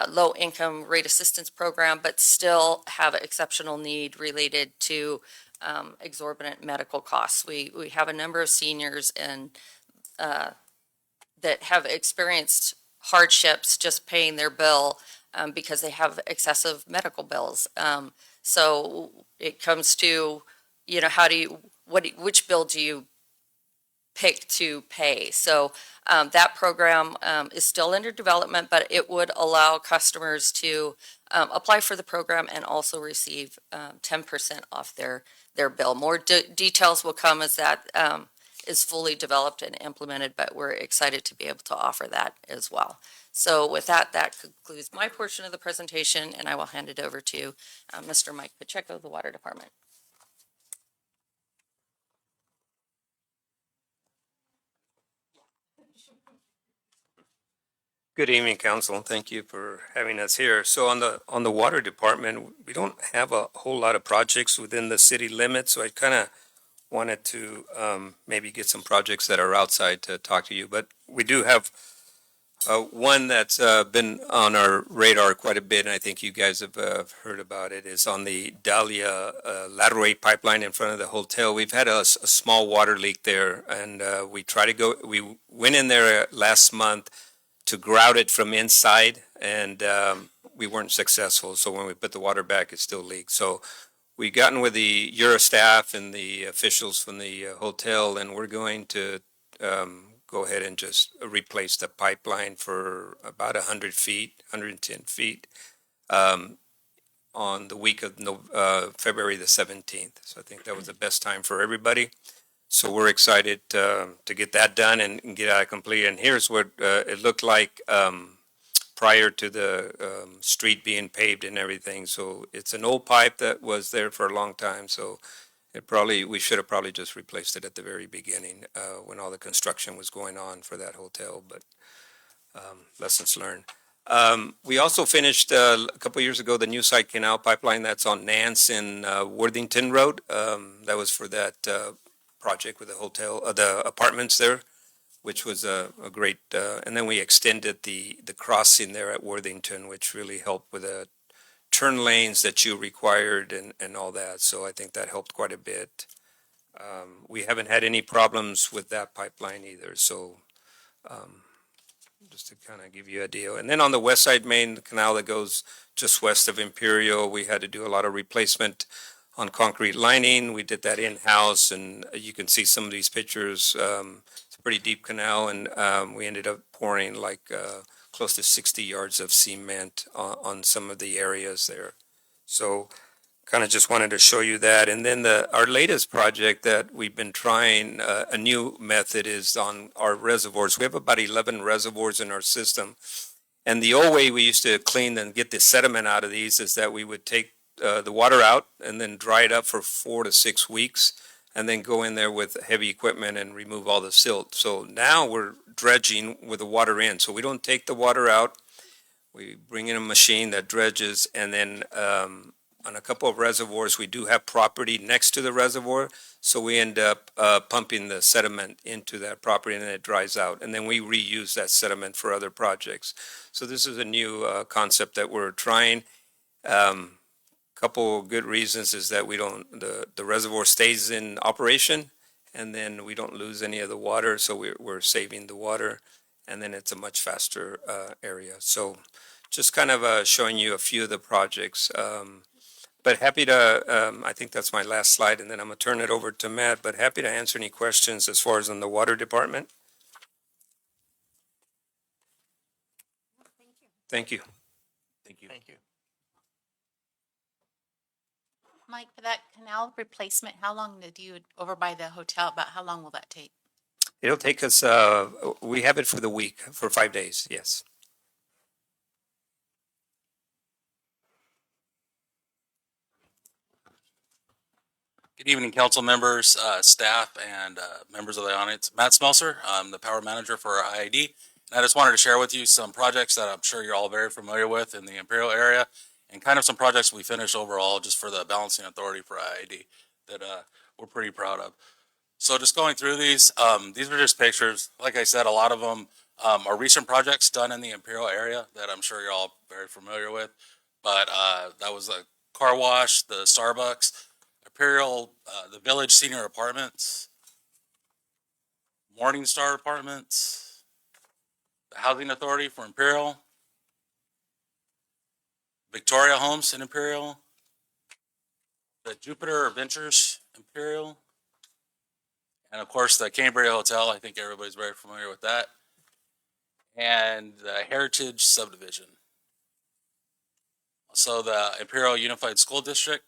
Speaker 14: low-income rate assistance program, but still have exceptional need related to exorbitant medical costs. We have a number of seniors and that have experienced hardships just paying their bill because they have excessive medical bills. So it comes to, which bill do you pick to pay? So that program is still under development, but it would allow customers to apply for the program and also receive 10% off their bill. More details will come as that is fully developed and implemented, but we're excited to be able to offer that as well. So with that, that concludes my portion of the presentation, and I will hand it over to Mr. Mike Pacheco, the Water Department.
Speaker 15: Good evening, Council. Thank you for having us here. So on the Water Department, we don't have a whole lot of projects within the city limits, so I kind of wanted to maybe get some projects that are outside to talk to you. But we do have one that's been on our radar quite a bit, and I think you guys have heard about it, is on the Dahlia lateral rate pipeline in front of the hotel. We've had a small water leak there, and we went in there last month to grout it from inside, and we weren't successful. So when we put the water back, it still leaked. So we gotten with the Euro staff and the officials from the hotel, and we're going to go ahead and just replace the pipeline for about 100 feet, 110 feet, on the week of February the 17th. So I think that was the best time for everybody. So we're excited to get that done and get out complete. And here's what it looked like prior to the street being paved and everything. So it's an old pipe that was there for a long time. So we should have probably just replaced it at the very beginning when all the construction was going on for that hotel. But lessons learned. We also finished a couple years ago the new side canal pipeline that's on Nance and Worthington Road. That was for that project with the hotel, the apartments there, which was a great. And then we extended the crossing there at Worthington, which really helped with the turn lanes that you required and all that. So I think that helped quite a bit. We haven't had any problems with that pipeline either. So. Just to kind of give you a deal. And then on the west side main canal that goes just west of Imperial, we had to do a lot of replacement on concrete lining. We did that in-house, and you can see some of these pictures. It's a pretty deep canal, and we ended up pouring like close to 60 yards of cement on some of the areas there. So kind of just wanted to show you that. And then our latest project that we've been trying, a new method, is on our reservoirs. We have about 11 reservoirs in our system. And the old way we used to clean and get the sediment out of these is that we would take the water out and then dry it up for 4 to 6 weeks and then go in there with heavy equipment and remove all the silt. So now we're dredging with the water in. So we don't take the water out. We bring in a machine that dredges, and then on a couple of reservoirs, we do have property next to the reservoir, so we end up pumping the sediment into that property, and then it dries out, and then we reuse that sediment for other projects. So this is a new concept that we're trying. Couple good reasons is that we don't, the reservoir stays in operation, and then we don't lose any of the water, so we're saving the water, and then it's a much faster area. So just kind of showing you a few of the projects. But happy to, I think that's my last slide, and then I'm going to turn it over to Matt, but happy to answer any questions as far as in the water department. Thank you.
Speaker 4: Thank you. Thank you.
Speaker 16: Mike, for that canal replacement, how long did you, over by the hotel, about how long will that take?
Speaker 15: It'll take us, we have it for the week, for 5 days, yes.
Speaker 8: Good evening, council members, staff, and members of the audience. Matt Smelser, I'm the power manager for our IID. And I just wanted to share with you some projects that I'm sure you're all very familiar with in the Imperial area, and kind of some projects we finished overall just for the balancing authority for IID that we're pretty proud of. So just going through these are just pictures. Like I said, a lot of them are recent projects done in the Imperial area that I'm sure you're all very familiar with. But that was a car wash, the Starbucks, Imperial, the Village Senior Apartments, Morningstar Apartments, the Housing Authority for Imperial, Victoria Homes in Imperial, the Jupiter Ventures Imperial, and of course the Cambria Hotel. I think everybody's very familiar with that, and the Heritage Subdivision. Also the Imperial Unified School District.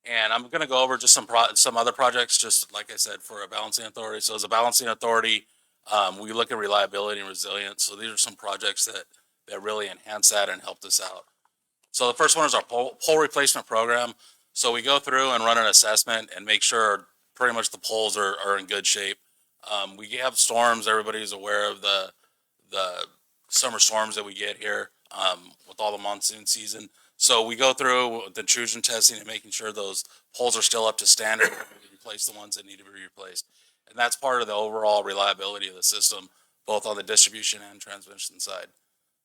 Speaker 8: And I'm going to go over just some other projects, just like I said, for a balancing authority. So as a balancing authority, we look at reliability and resilience. So these are some projects that really enhance that and helped us out. So the first one is our pole replacement program. So we go through and run an assessment and make sure pretty much the poles are in good shape. We have storms. Everybody's aware of the summer storms that we get here with all the monsoon season. So we go through the intrusion testing and making sure those poles are still up to standard and we replace the ones that need to be replaced. And that's part of the overall reliability of the system, both on the distribution and transmission side.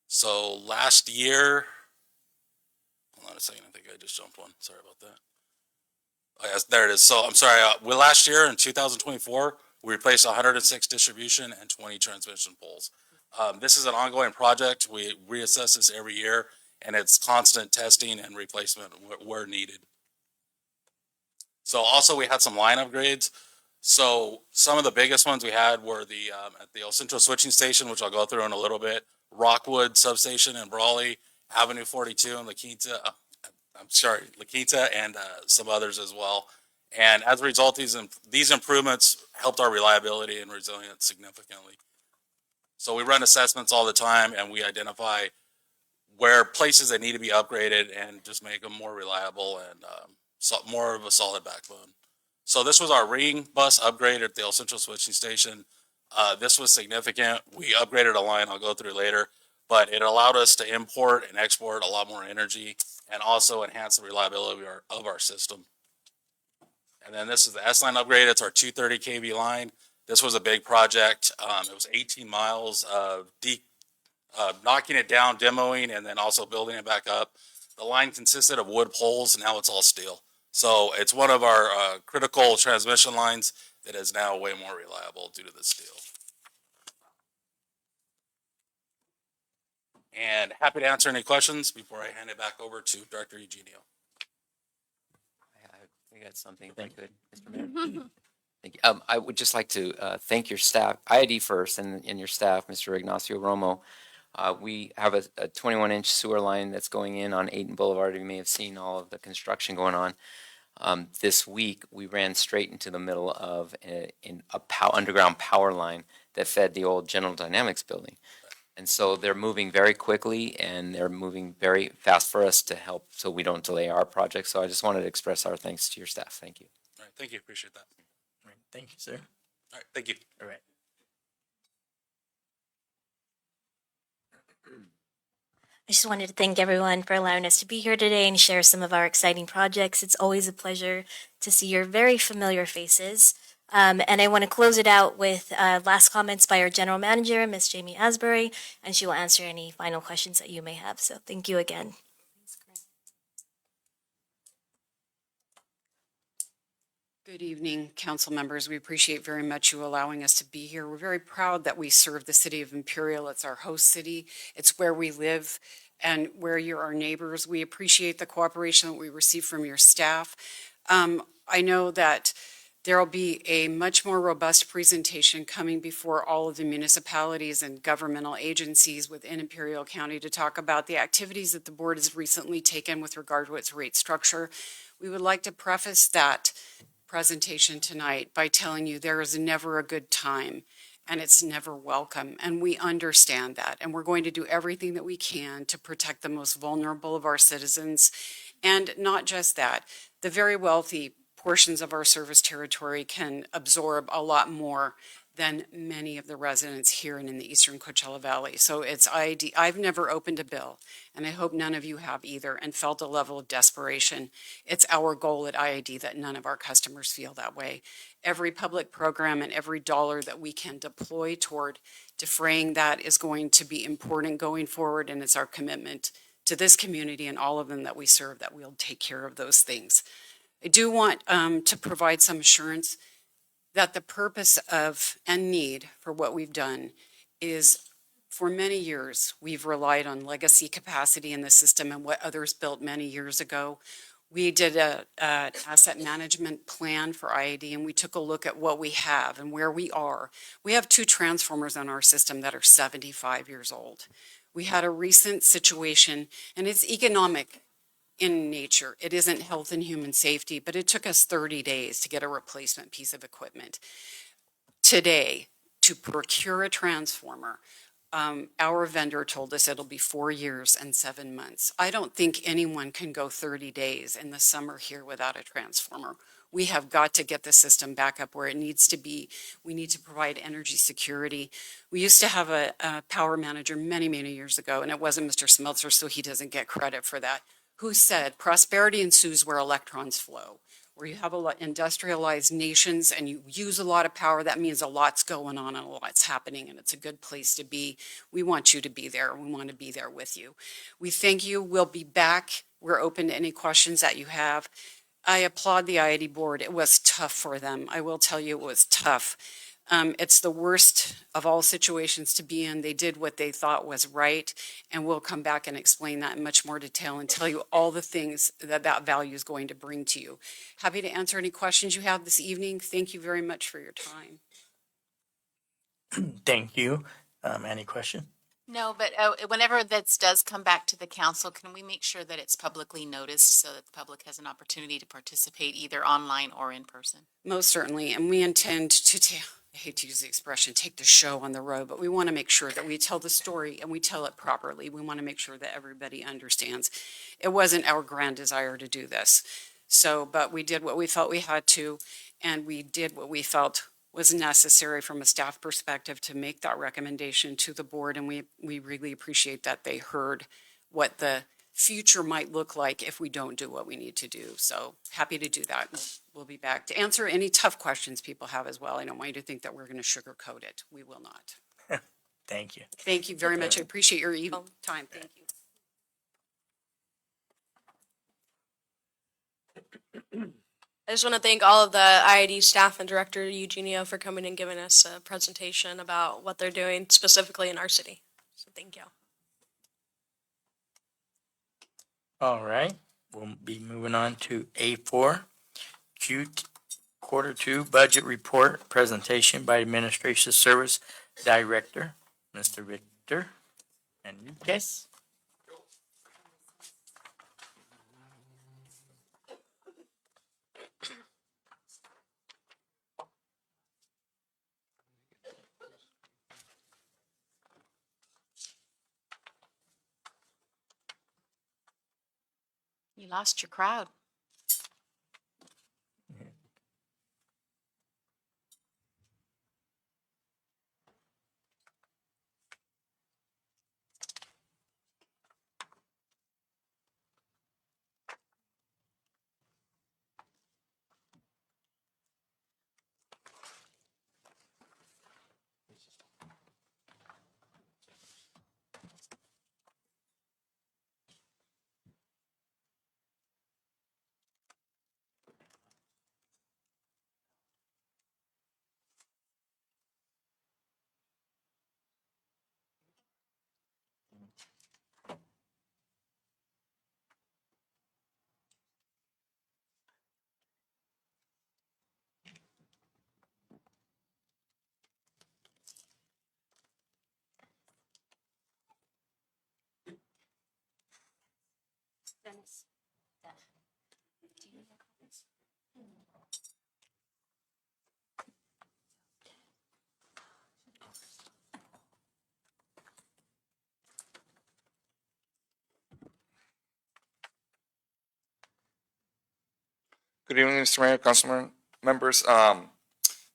Speaker 8: So last year, hold on a second, I think I just jumped one. Sorry about that. Oh, yes, there it is. So I'm sorry, last year in 2024, we replaced 106 distribution and 20 transmission poles. This is an ongoing project. We reassess this every year, and it's constant testing and replacement where needed. So also we had some line upgrades. So some of the biggest ones we had were the, at the El Centro switching station, which I'll go through in a little bit, Rockwood substation in Brawley, Avenue 42 in La Quinta, La Quinta, and some others as well. And as a result, these improvements helped our reliability and resilience significantly. So we run assessments all the time, and we identify where places that need to be upgraded and just make them more reliable and more of a solid backbone. So this was our ring bus upgrade at the El Centro switching station. This was significant. We upgraded a line I'll go through later, but it allowed us to import and export a lot more energy and also enhance the reliability of our system. And then this is the S line upgrade. It's our 230 kV line. This was a big project. It was 18 miles of knocking it down, demoing, and then also building it back up. The line consisted of wood poles, and now it's all steel. So it's one of our critical transmission lines that is now way more reliable due to the steel. And happy to answer any questions before I hand it back over to Director Eugenio.
Speaker 6: I got something, if I could, Mr. Mayor. Thank you. I would just like to thank your staff, IID first, and your staff, Mr. Ignacio Romo. We have a 21-inch sewer line that's going in on 8 Boulevard. You may have seen all of the construction going on. This week, we ran straight into the middle of an underground power line that fed the old General Dynamics building. And so they're moving very quickly, and they're moving very fast for us to help so we don't delay our project. So I just wanted to express our thanks to your staff. Thank you.
Speaker 8: All right, thank you. Appreciate that.
Speaker 4: All right, thank you, sir.
Speaker 8: All right, thank you.
Speaker 4: All right.
Speaker 13: I just wanted to thank everyone for allowing us to be here today and share some of our exciting projects. It's always a pleasure to see your very familiar faces. And I want to close it out with last comments by our General Manager, Ms. Jamie Asbury, and she will answer any final questions that you may have. So thank you again.
Speaker 17: Good evening, council members. We appreciate very much you allowing us to be here. We're very proud that we serve the city of Imperial. It's our host city. It's where we live and where you're our neighbors. We appreciate the cooperation that we receive from your staff. I know that there will be a much more robust presentation coming before all of the municipalities and governmental agencies within Imperial County to talk about the activities that the board has recently taken with regard to its rate structure. We would like to preface that presentation tonight by telling you there is never a good time and it's never welcome, and we understand that, and we're going to do everything that we can to protect the most vulnerable of our citizens. And not just that, the very wealthy portions of our service territory can absorb a lot more than many of the residents here and in the Eastern Coachella Valley. So it's IID. I've never opened a bill, and I hope none of you have either, and felt a level of desperation. It's our goal at IID that none of our customers feel that way. Every public program and every dollar that we can deploy toward defraying that is going to be important going forward, and it's our commitment to this community and all of them that we serve that we'll take care of those things. I do want to provide some assurance that the purpose of and need for what we've done is, for many years, we've relied on legacy capacity in the system and what others built many years ago. We did an asset management plan for IID, and we took a look at what we have and where we are. We have 2 transformers on our system that are 75 years old. We had a recent situation, and it's economic in nature. It isn't health and human safety, but it took us 30 days to get a replacement piece of equipment. Today, to procure a transformer, our vendor told us it'll be 4 years and 7 months. I don't think anyone can go 30 days in the summer here without a transformer. We have got to get the system back up where it needs to be. We need to provide energy security. We used to have a power manager many, many years ago, and it wasn't Mr. Smeltzer, so he doesn't get credit for that, who said prosperity ensues where electrons flow. Where you have a lot industrialized nations and you use a lot of power, that means a lot's going on and a lot's happening, and it's a good place to be. We want you to be there. We want to be there with you. We thank you. We'll be back. We're open to any questions that you have. I applaud the IID board. It was tough for them. I will tell you it was tough. It's the worst of all situations to be in. They did what they thought was right, and we'll come back and explain that in much more detail and tell you all the things that that value is going to bring to you. Happy to answer any questions you have this evening. Thank you very much for your time.
Speaker 4: Thank you. Any question?
Speaker 16: No, but whenever this does come back to the council, can we make sure that it's publicly noticed so that the public has an opportunity to participate either online or in person?
Speaker 17: Most certainly, and we intend to I hate to use the expression, take the show on the road, but we want to make sure that we tell the story and we tell it properly. We want to make sure that everybody understands. It wasn't our grand desire to do this. So, but we did what we felt we had to, and we did what we felt was necessary from a staff perspective to make that recommendation to the board, and we really appreciate that they heard what the future might look like if we don't do what we need to do. So happy to do that. We'll be back to answer any tough questions people have as well. I don't want you to think that we're going to sugarcoat it. We will not.
Speaker 4: Thank you.
Speaker 17: Thank you very much. I appreciate your time. Thank you.
Speaker 12: I just want to thank all of the IID staff and Director Eugenio for coming and giving us a presentation about what they're doing specifically in our city. So thank you.
Speaker 4: All right, we'll be moving on to A4, Quarter 2 Budget Report Presentation by Administration Service Director, Mr. Victor Enriquez.
Speaker 16: You lost your crowd.
Speaker 18: Good evening, Mr. Mayor, council members.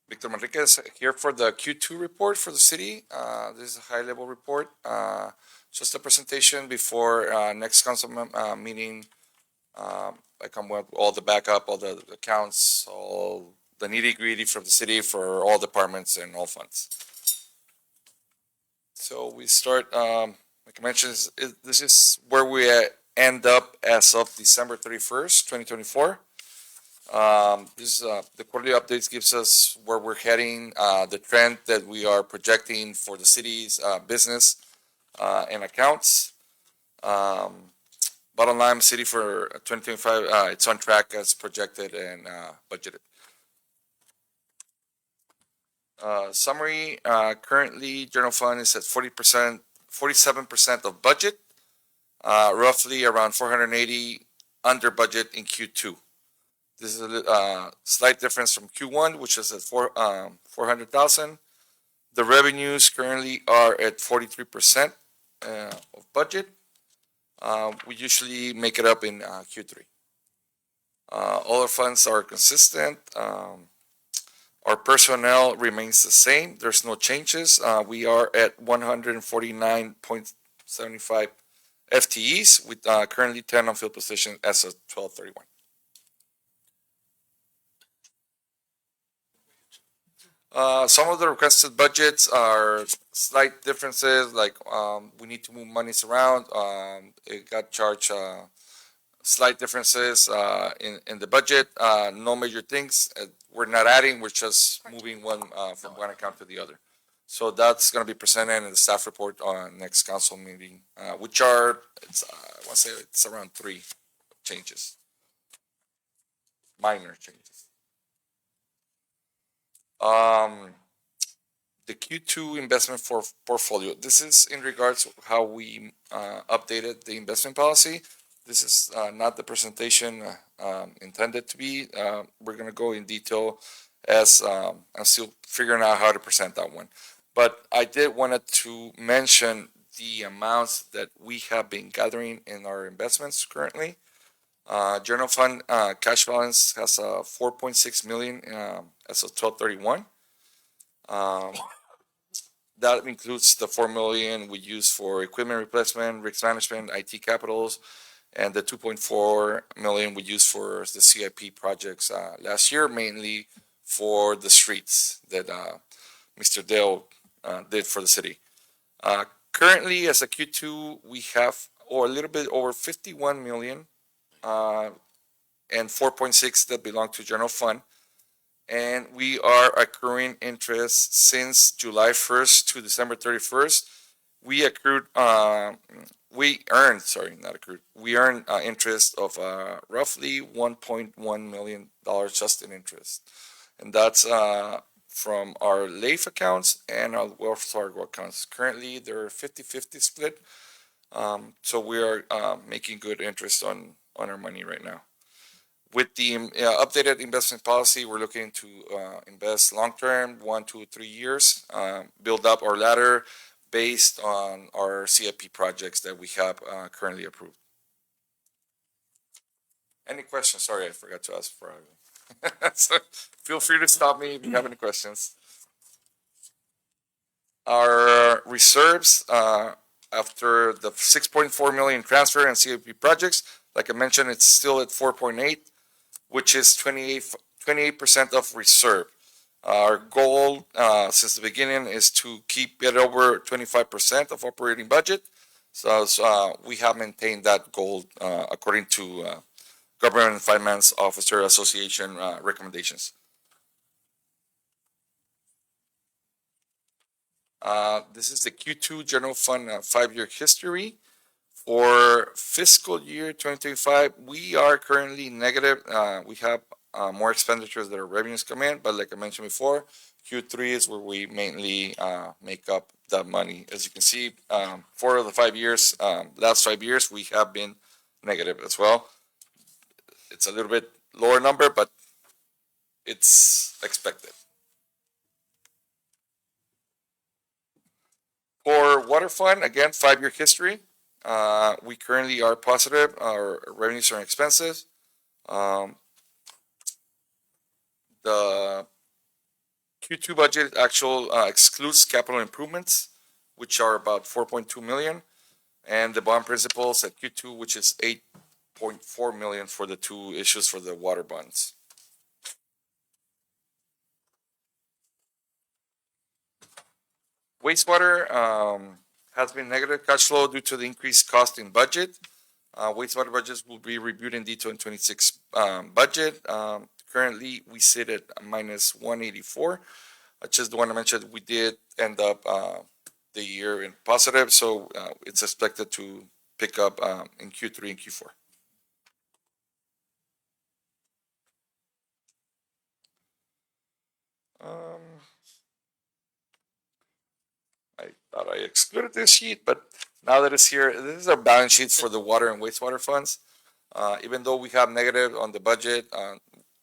Speaker 18: Victor Enriquez here for the Q2 report for the city. This is a high-level report. Just a presentation before next council meeting. I come with all the backup, all the accounts, all the nitty-gritty from the city for all departments and all funds. So we start, like I mentioned, this is where we end up as of December 31st, 2024. This the quarterly updates gives us where we're heading, the trend that we are projecting for the city's business and accounts. Bottom line, city for 2025, it's on track as projected and budgeted. Summary, currently general fund is at 40%, 47% of budget, roughly around 480 under budget in Q2. This is a slight difference from Q1, which is at 400,000. The revenues currently are at 43% of budget. We usually make it up in Q3. All our funds are consistent. Our personnel remains the same. There's no changes. We are at 149.75 FTEs with currently 10 on field positions as of 12/31. Some of the requested budgets are slight differences, like we need to move monies around. It got charged slight differences, in the budget, no major things. We're not adding, we're just moving one, from one account to the other. So that's gonna be presented in the staff report on next council meeting, which are, I wanna say it's around 3 changes. Minor changes. The Q2 investment for portfolio. This is in regards to how we updated the investment policy. This is not the presentation intended to be. We're going to go in detail as I'm still figuring out how to present that one. But I did wanted to mention the amounts that we have been gathering in our investments currently. General fund cash balance has 4.6 million as of 12/31. That includes the 4 million we use for equipment replacement, risk management, IT capitals, and the 2.4 million we used for the CIP projects last year, mainly for the streets that Mr. Dale did for the city. Currently, as a Q2, we have a little bit over 51 million and 4.6 that belong to general fund. And we are accruing interest since July 1st to December 31st. We accrued, we earned interest of roughly $1.1 million just in interest. And that's from our LAIF accounts and our Wells Fargo accounts. Currently, they're 50-50 split. So we are making good interest on our money right now. With the updated investment policy, we're looking to invest long-term, 1 to 3 years, build up our ladder based on our CIP projects that we have currently approved. Any questions? Sorry, I forgot to ask for so feel free to stop me if you have any questions. Our reserves, after the 6.4 million transfer and CIP projects, like I mentioned, it's still at 4.8, which is 28% of reserve. Our goal since the beginning is to keep it over 25% of operating budget. So we have maintained that goal according to Government and Finance Officer Association recommendations. This is the Q2 General Fund 5-year history. For fiscal year 2025, we are currently negative. We have more expenditures that are revenues come in, but like I mentioned before, Q3 is where we mainly make up that money. As you can see, for the 5 years, last 5 years, we have been negative as well. It's a little bit lower number, but it's expected. For water fund, again, 5-year history. We currently are positive. Our revenues are expenses. The Q2 budget actual excludes capital improvements, which are about 4.2 million, and the bond principals at Q2, which is 8.4 million for the 2 issues for the water bonds. Wastewater has been negative cash flow due to the increased cost in budget. Wastewater budgets will be reviewed in detail in 26 budget. Currently, we sit at minus 184. Just the one I mentioned, we did end up the year in positive, so it's expected to pick up in Q3 and Q4. I thought I excluded this sheet, but now that it's here, this is our balance sheets for the water and wastewater funds. Even though we have negative on the budget,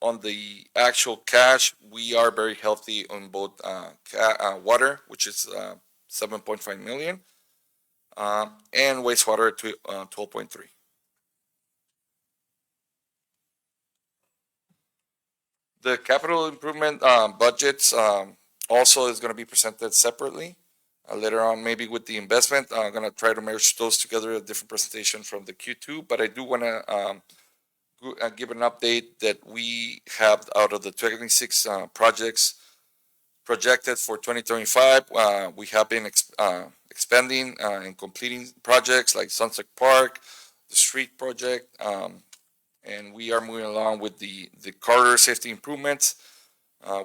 Speaker 18: on the actual cash, we are very healthy on both water, which is 7.5 million, and wastewater to 12.3. The capital improvement budgets also is going to be presented separately later on, maybe with the investment. I'm going to try to merge those together, a different presentation from the Q2, but I do want to give an update that we have out of the 26 projects projected for 2025. We have been expanding and completing projects like Sunset Park, the street project, And we are moving along with the corridor safety improvements,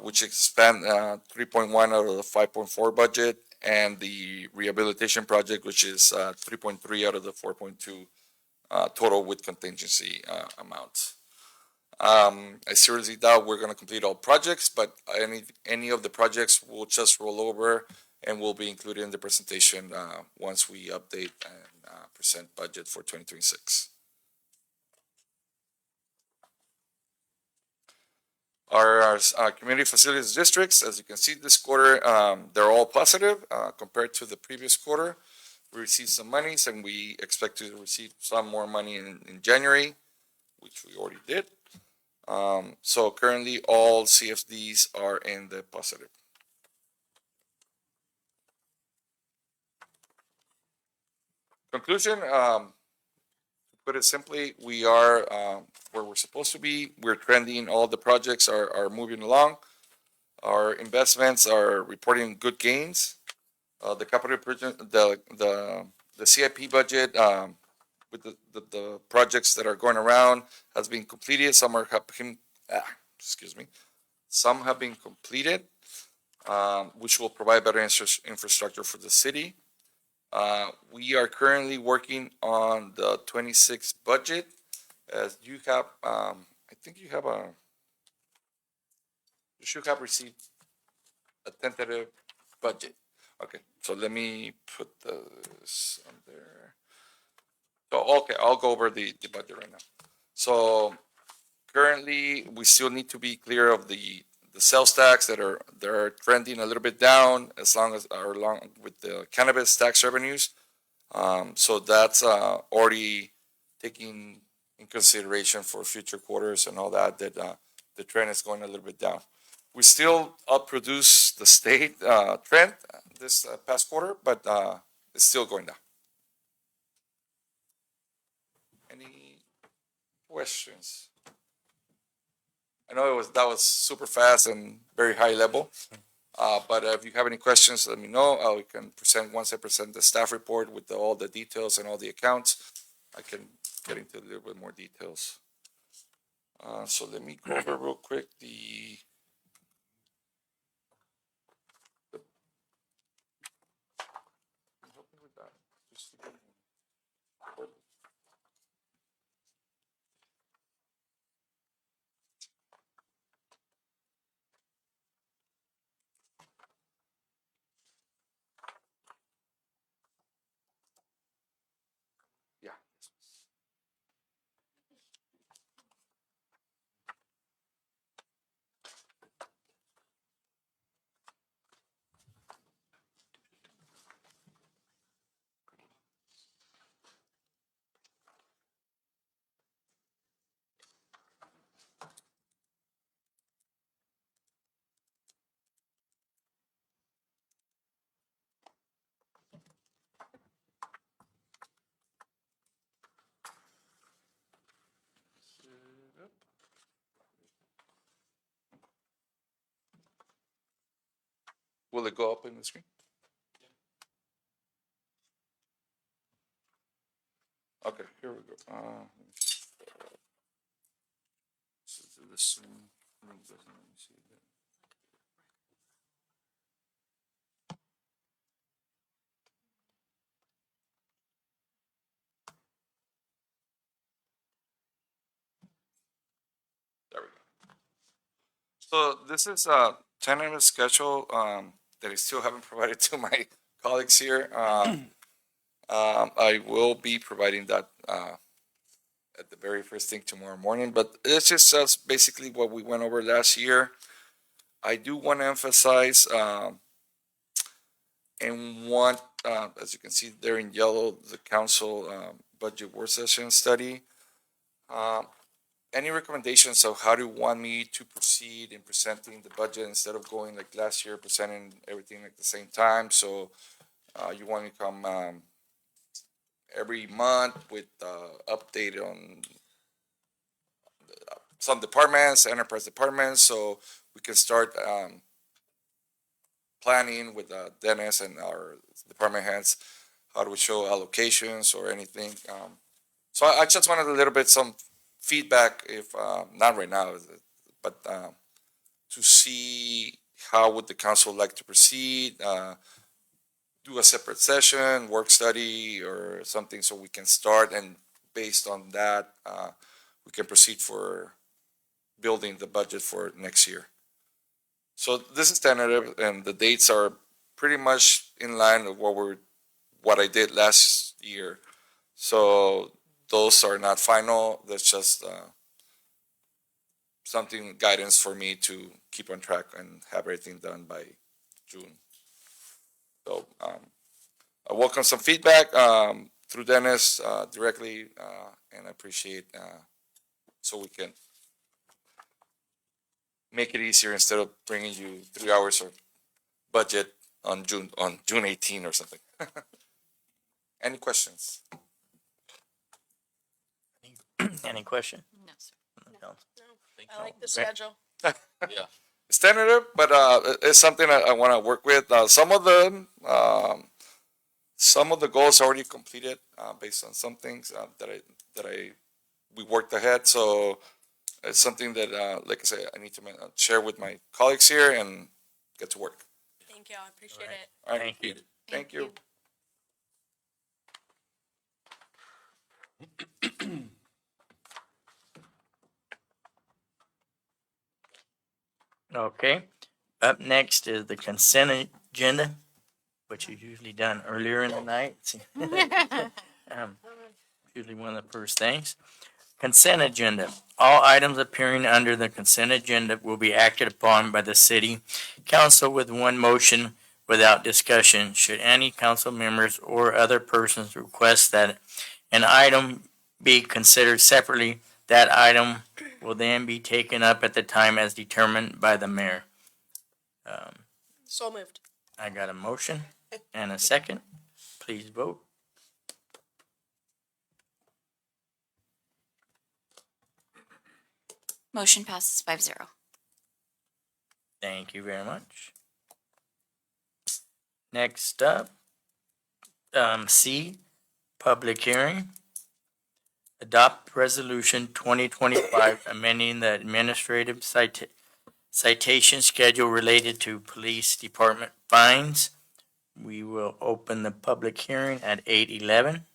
Speaker 18: which expand 3.1 out of the 5.4 budget, and the rehabilitation project, which is 3.3 out of the 4.2 total with contingency amounts. I seriously doubt we're going to complete all projects, but any of the projects will just roll over and will be included in the presentation once we update and present budget for 2026. Our community facilities districts, as you can see this quarter, they're all positive compared to the previous quarter. We received some monies and we expect to receive some more money in January, which we already did. So currently all CFDs are in the positive. Conclusion, put it simply, we are where we're supposed to be. We're trending. All the projects are moving along. Our investments are reporting good gains. The capital project, the CIP budget with the projects that are going around has been completed. Some some have been completed, which will provide better infrastructure for the city. We are currently working on the 26 budget. As you have, I think you should have received a tentative budget. Okay, so let me put this on there. So, okay, I'll go over the budget right now. So currently, we still need to be clear of the sales tax that are trending a little bit down along with the cannabis tax revenues. So that's already taking in consideration for future quarters and all that the trend is going a little bit down. We still outproduce the state trend this past quarter, but it's still going down. Any questions? I know that was super fast and very high level, but if you have any questions, let me know. We can present once I present the staff report with all the details and all the accounts. I can get into a little bit more details. So let me go over real quick the help me with that. Yeah. Will it go up in the screen? Okay, here we go. This one, let me see that. There we go. So this is a tentative schedule that I still haven't provided to my colleagues here. I will be providing that at the very first thing tomorrow morning, but it's just basically what we went over last year. I do want to emphasize and want, as you can see there in yellow, the council budget work session study. Any recommendations of how do you want me to proceed in presenting the budget instead of going like last year, presenting everything at the same time? So you want me to come every month with update on some departments, enterprise departments, so we can start planning with Dennis and our department heads. How do we show allocations or anything? So I just wanted a little bit some feedback if, not right now, but, to see how would the council like to proceed, do a separate session, work study or something so we can start and based on that, we can proceed for building the budget for next year. So this is tentative and the dates are pretty much in line with what I did last year. So those are not final. That's just something guidance for me to keep on track and have everything done by June. So I welcome some feedback through Dennis directly, and I appreciate so we can make it easier instead of bringing you 3 hours of budget on June 18 or something. Any questions?
Speaker 4: Any question?
Speaker 16: No, sir.
Speaker 12: I like the schedule.
Speaker 18: Yeah, it's tentative, but it's something I want to work with. Some of the goals already completed based on some things we worked ahead. So it's something that, like I say, I need to share with my colleagues here and get to work.
Speaker 12: Thank you. I appreciate it.
Speaker 18: All right.
Speaker 4: Thank you.
Speaker 18: Thank you.
Speaker 4: Okay, up next is the consent agenda, which is usually done earlier in the night. Usually one of the first things. Consent agenda. All items appearing under the consent agenda will be acted upon by the city council with one motion without discussion. Should any council members or other persons request that an item be considered separately, that item will then be taken up at the time as determined by the mayor.
Speaker 12: So moved.
Speaker 4: I got a motion and a second. Please vote.
Speaker 1: Motion passes 5-0.
Speaker 4: Thank you very much. Next up, C, public hearing. Adopt resolution 2025 amending the administrative citation schedule related to police department fines. We will open the public hearing at 8:11.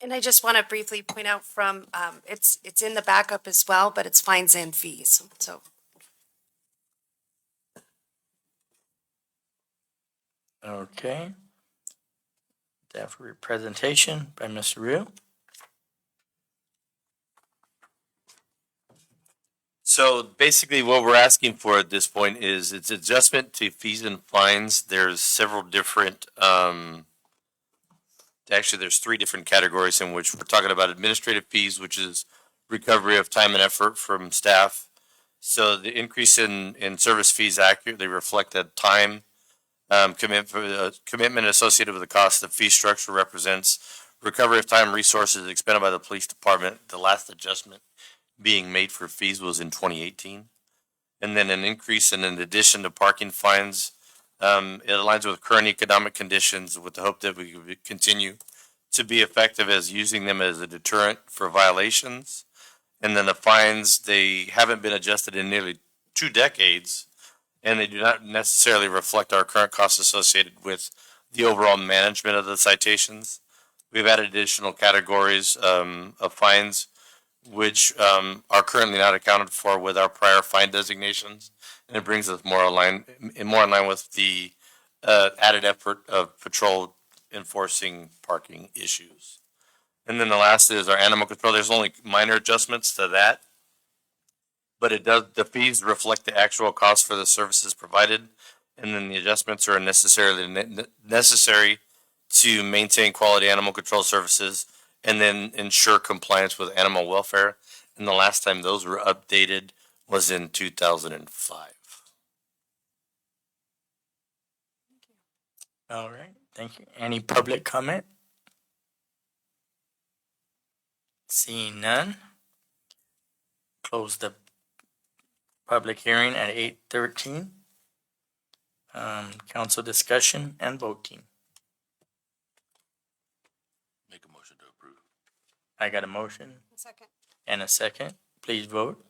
Speaker 3: And I just want to briefly point out from, it's in the backup as well, but it's fines and fees, so.
Speaker 4: Okay. Staff presentation by Mr. Reel.
Speaker 19: So basically what we're asking for at this point is it's adjustment to fees and fines. There's several different, actually there's 3 different categories in which we're talking about administrative fees, which is recovery of time and effort from staff. So the increase in service fees accurately reflect that time commitment associated with the cost. The fee structure represents recovery of time resources expended by the police department. The last adjustment being made for fees was in 2018. And then an increase in addition to parking fines. It aligns with current economic conditions with the hope that we can continue to be effective as using them as a deterrent for violations. And then the fines, they haven't been adjusted in nearly 2 decades, and they do not necessarily reflect our current costs associated with the overall management of the citations. We've added additional categories of fines which are currently not accounted for with our prior fine designations, and it brings us more in line with the added effort of patrol enforcing parking issues. And then the last is our animal control. There's only minor adjustments to that, but the fees reflect the actual cost for the services provided, and then the adjustments are necessary to maintain quality animal control services and then ensure compliance with animal welfare. And the last time those were updated was in 2005.
Speaker 4: All right, thank you. Any public comment? Seeing none. Close the public hearing at 8:13. Council discussion and voting.
Speaker 19: Make a motion to approve.
Speaker 4: I got a motion
Speaker 5: Second.
Speaker 4: and a second. Please vote.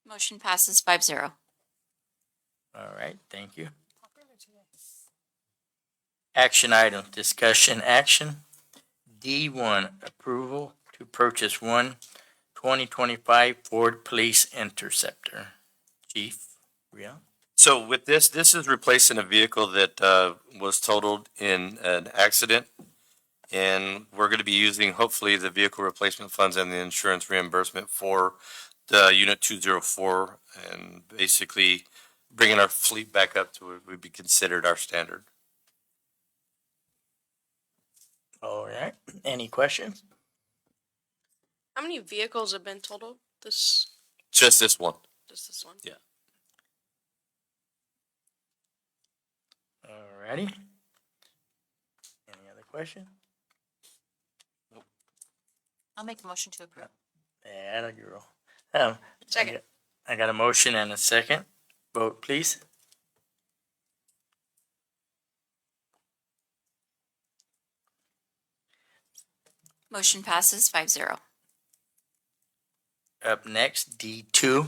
Speaker 1: Motion passes 5-0.
Speaker 4: All right, thank you. Action items, discussion action. D1, approval to purchase one 2025 Ford Police Interceptor. Chief, Ria?
Speaker 19: So with this is replacing a vehicle that was totaled in an accident. And we're going to be using hopefully the vehicle replacement funds and the insurance reimbursement for the Unit 204 and basically bringing our fleet back up to what would be considered our standard.
Speaker 4: All right, any questions?
Speaker 12: How many vehicles have been totaled? Just
Speaker 19: Just this one.
Speaker 12: this one?
Speaker 19: Yeah.
Speaker 4: All righty. Any other question?
Speaker 1: I'll make a motion to approve.
Speaker 4: Atta girl.
Speaker 12: Second.
Speaker 4: I got a motion and a second. Vote, please.
Speaker 1: Motion passes 5-0.
Speaker 4: Up next, D2,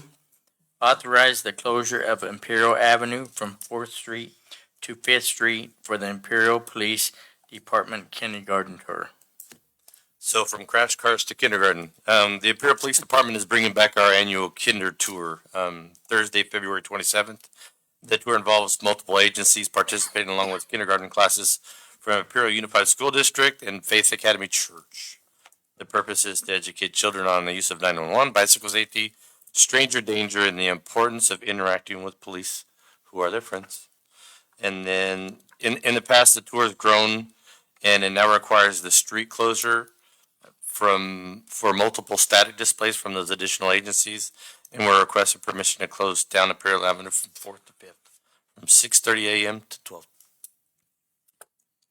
Speaker 4: authorize the closure of Imperial Avenue from 4th Street to 5th Street for the Imperial Police Department kindergarten tour.
Speaker 19: So from crash cars to kindergarten, the Imperial Police Department is bringing back our annual kinder tour, Thursday, February 27th. The tour involves multiple agencies participating along with kindergarten classes from Imperial Unified School District and Faith Academy Church. The purpose is to educate children on the use of 911, bicycle safety, stranger danger, and the importance of interacting with police who are their friends. And then in the past, the tour has grown and it now requires the street closure for multiple static displays from those additional agencies. And we're requesting permission to close down Imperial Avenue from 4th to 5th from 6:30 a.m. to 12.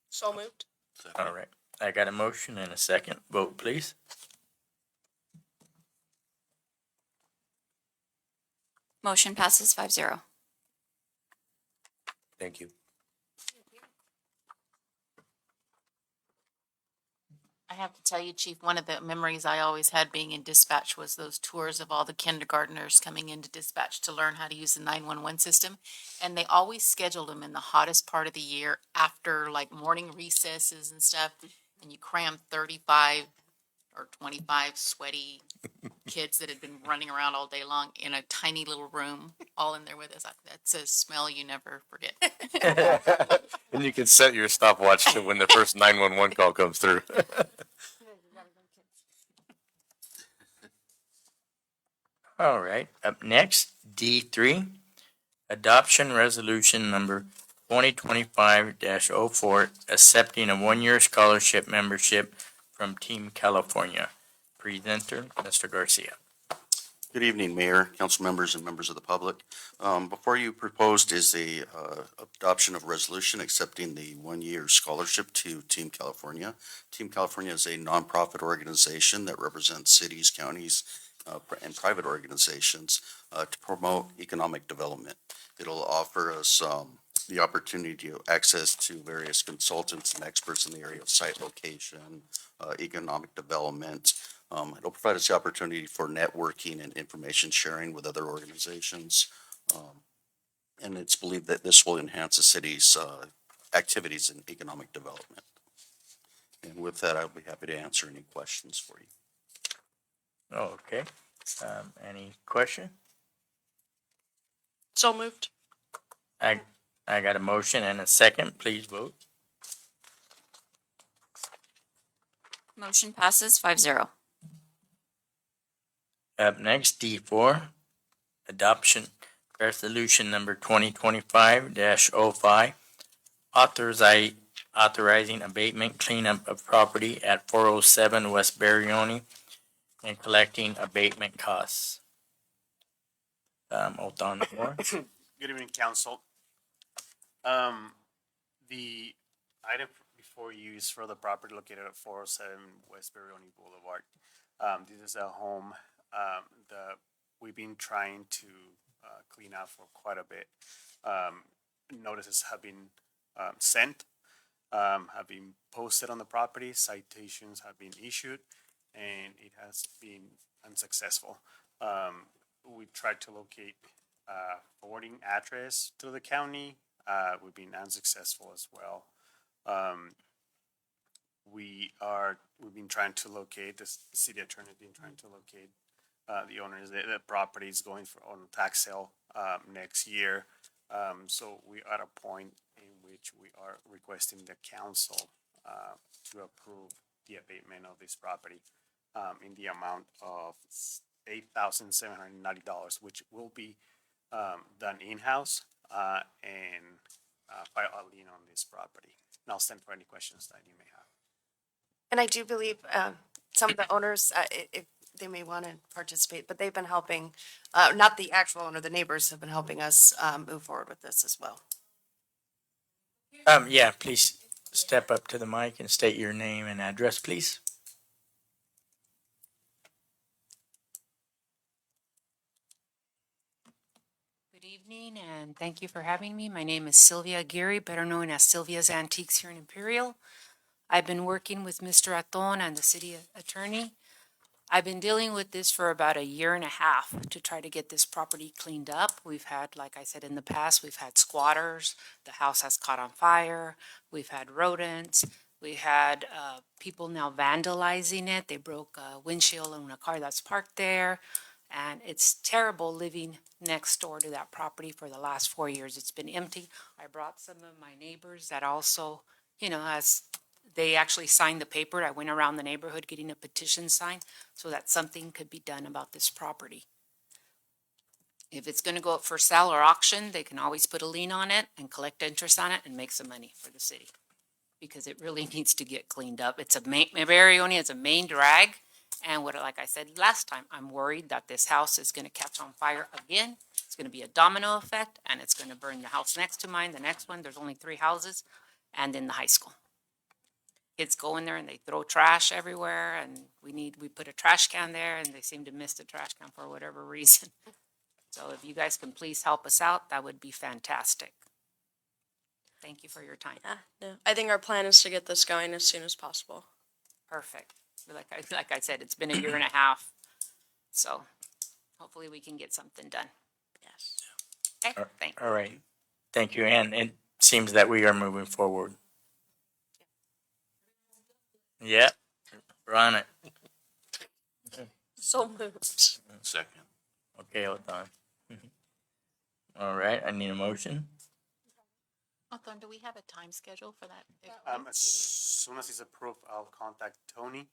Speaker 12: So moved.
Speaker 4: All right, I got a motion and a second. Vote, please.
Speaker 1: Motion passes 5-0.
Speaker 19: Thank you.
Speaker 16: I have to tell you, Chief, one of the memories I always had being in dispatch was those tours of all the kindergartners coming into dispatch to learn how to use the 911 system. And they always scheduled them in the hottest part of the year after like morning recesses and stuff. And you cram 35 or 25 sweaty kids that had been running around all day long in a tiny little room, all in there with us. That's a smell you never forget.
Speaker 19: And you can set your stopwatch to when the first 911 call comes through.
Speaker 4: All right, up next, D3, adoption resolution number 2025-04, accepting a one-year scholarship membership from Team California. Presenter, Mr. Garcia.
Speaker 20: Good evening, Mayor, council members, and members of the public. Before you proposed is the adoption of a resolution accepting the one-year scholarship to Team California. Team California is a nonprofit organization that represents cities, counties, and private organizations to promote economic development. It'll offer us the opportunity to access to various consultants and experts in the area of site location, economic development. It'll provide us the opportunity for networking and information sharing with other organizations. And it's believed that this will enhance the city's activities in economic development. And with that, I'll be happy to answer any questions for you.
Speaker 4: Okay, any question?
Speaker 12: So moved.
Speaker 4: I got a motion and a second. Please vote.
Speaker 1: Motion passes 5-0.
Speaker 4: Up next, D4, adoption resolution number 2025-05, authorizing abatement cleanup of property at 407 West Barione and collecting abatement costs. Otan Moore.
Speaker 21: Good evening, council. The item before you is for the property located at 407 West Barione Boulevard. This is a home that we've been trying to clean out for quite a bit. Notices have been sent. have been posted on the property, citations have been issued, and it has been unsuccessful. We tried to locate forwarding address to the county. We've been unsuccessful as well. We've been trying to locate, the city attorney has been trying to locate the owners. The property is going for on tax sale next year. So we are at a point in which we are requesting the council to approve the abatement of this property in the amount of $8,790, which will be done in-house and file a lien on this property. And I'll stand for any questions that you may have.
Speaker 3: And I do believe some of the owners, if they may want to participate, but they've been helping, not the actual owner, the neighbors have been helping us move forward with this as well.
Speaker 4: Yeah, please step up to the mic and state your name and address, please.
Speaker 16: Good evening, and thank you for having me. My name is Sylvia Geary, better known as Sylvia's Antiques here in Imperial. I've been working with Mr. Aton and the city attorney. I've been dealing with this for about a year and a half to try to get this property cleaned up. We've had, like I said in the past, we've had squatters. The house has caught on fire. We've had rodents. We had people now vandalizing it. They broke a windshield on a car that's parked there. And it's terrible living next door to that property for the last 4 years. It's been empty. I brought some of my neighbors that also, as they actually signed the paper. I went around the neighborhood getting a petition signed so that something could be done about this property. If it's going to go up for sale or auction, they can always put a lien on it and collect interest on it and make some money for the city, because it really needs to get cleaned up. It's a main drag. And like I said last time, I'm worried that this house is going to catch on fire again. It's going to be a domino effect, and it's going to burn the house next to mine, the next one. There's only 3 houses, and then the high school. Kids go in there and they throw trash everywhere, and we put a trash can there, and they seem to miss the trash can for whatever reason. So if you guys can please help us out, that would be fantastic. Thank you for your time.
Speaker 12: Yeah, no. I think our plan is to get this going as soon as possible.
Speaker 16: Perfect. Like I said, it's been a year and a half, so hopefully we can get something done.
Speaker 12: Yes.
Speaker 16: Okay, thanks.
Speaker 4: All right. Thank you, and it seems that we are moving forward. Yeah, we're on it.
Speaker 12: So moved.
Speaker 19: Second.
Speaker 4: Okay, hold on. All right, I need a motion.
Speaker 16: Hawthorne, do we have a time schedule for that?
Speaker 21: As soon as it's approved, I'll contact Tony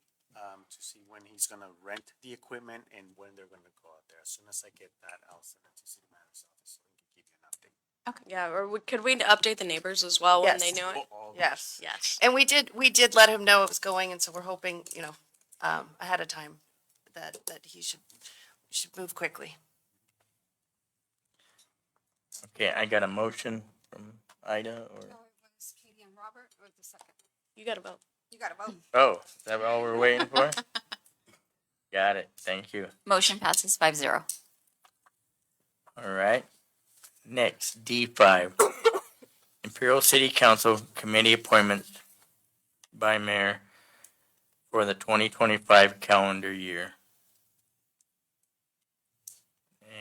Speaker 21: to see when he's gonna rent the equipment and when they're gonna go out there. As soon as I get that, I'll send it to city manager's office so he can give you an update.
Speaker 12: Yeah, or could we update the neighbors as well when
Speaker 3: Yes.
Speaker 12: they know it?
Speaker 3: Yes.
Speaker 12: Yes.
Speaker 3: And we did let him know it was going, and so we're hoping, ahead of time that he should move quickly.
Speaker 4: Okay, I got a motion from Ida or,
Speaker 10: Katie and Robert, or the second?
Speaker 12: You got to vote.
Speaker 10: You gotta vote.
Speaker 4: oh, is that all we're waiting for? Got it, thank you.
Speaker 1: Motion passes 5-0.
Speaker 4: All right. Next, D5. Imperial City Council Committee appointments by mayor for the 2025 calendar year.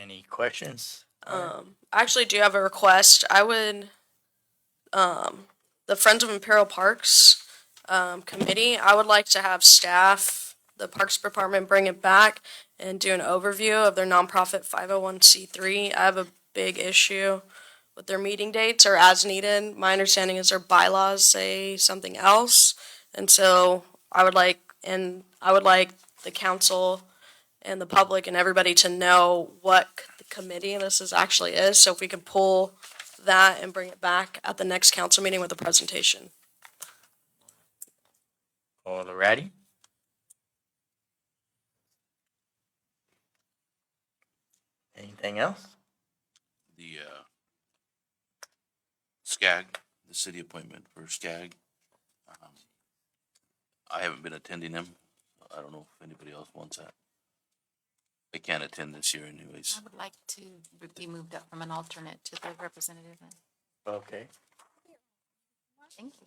Speaker 4: Any questions?
Speaker 12: I actually do have a request. I would, the Friends of Imperial Parks committee, I would like to have staff, the Parks Department, bring it back and do an overview of their nonprofit 501c3. I have a big issue with their meeting dates or as needed. My understanding is their bylaws say something else. And so I would like the council and the public and everybody to know what the committee this actually is. So if we could pull that and bring it back at the next council meeting with a presentation.
Speaker 4: Alrighty. Anything else?
Speaker 11: The SCAG, the city appointment for SCAG. I haven't been attending them. I don't know if anybody else wants that. I can't attend this year anyways.
Speaker 16: I would like to be moved up from an alternate to the representative.
Speaker 4: Okay.
Speaker 16: Thank you.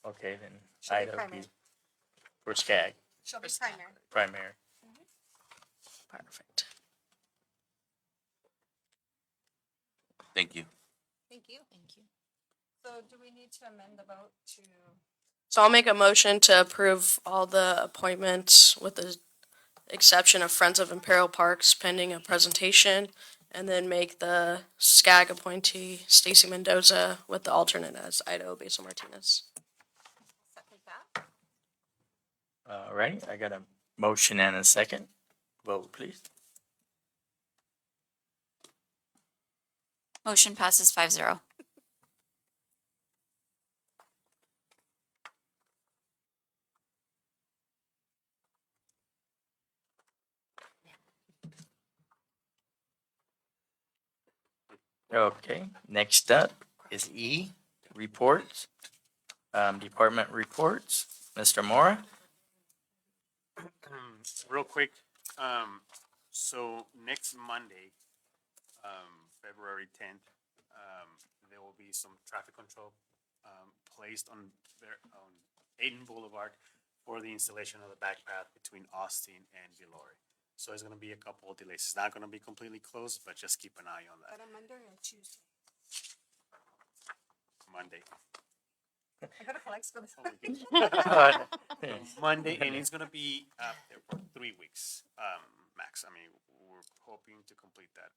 Speaker 4: Okay, then
Speaker 10: She'll be
Speaker 4: Ida will be
Speaker 10: primary.
Speaker 4: for SCAG,
Speaker 10: She'll be primary.
Speaker 4: primary.
Speaker 3: Perfect.
Speaker 19: Thank you.
Speaker 10: Thank you. Thank you. So do we need to amend the vote to?
Speaker 12: So I'll make a motion to approve all the appointments with the exception of Friends of Imperial Parks pending a presentation, and then make the SCAG appointee Stacy Mendoza with the alternate as Idaho Basil Martinez.
Speaker 10: Second that.
Speaker 4: All right, I got a motion and a second. Vote, please.
Speaker 1: Motion passes 5-0.
Speaker 4: Okay, next up is E, reports. Department reports. Mr. Mora?
Speaker 21: Real quick, so next Monday, February 10th, there will be some traffic control, placed on Aiden Boulevard for the installation of the back path between Austin and Villory. So there's gonna be a couple of delays. It's not gonna be completely closed, but just keep an eye on that.
Speaker 10: On Monday or Tuesday?
Speaker 21: Monday.
Speaker 10: I gotta flex for this.
Speaker 21: Monday, and it's gonna be up there for 3 weeks, max. I mean, we're hoping to complete that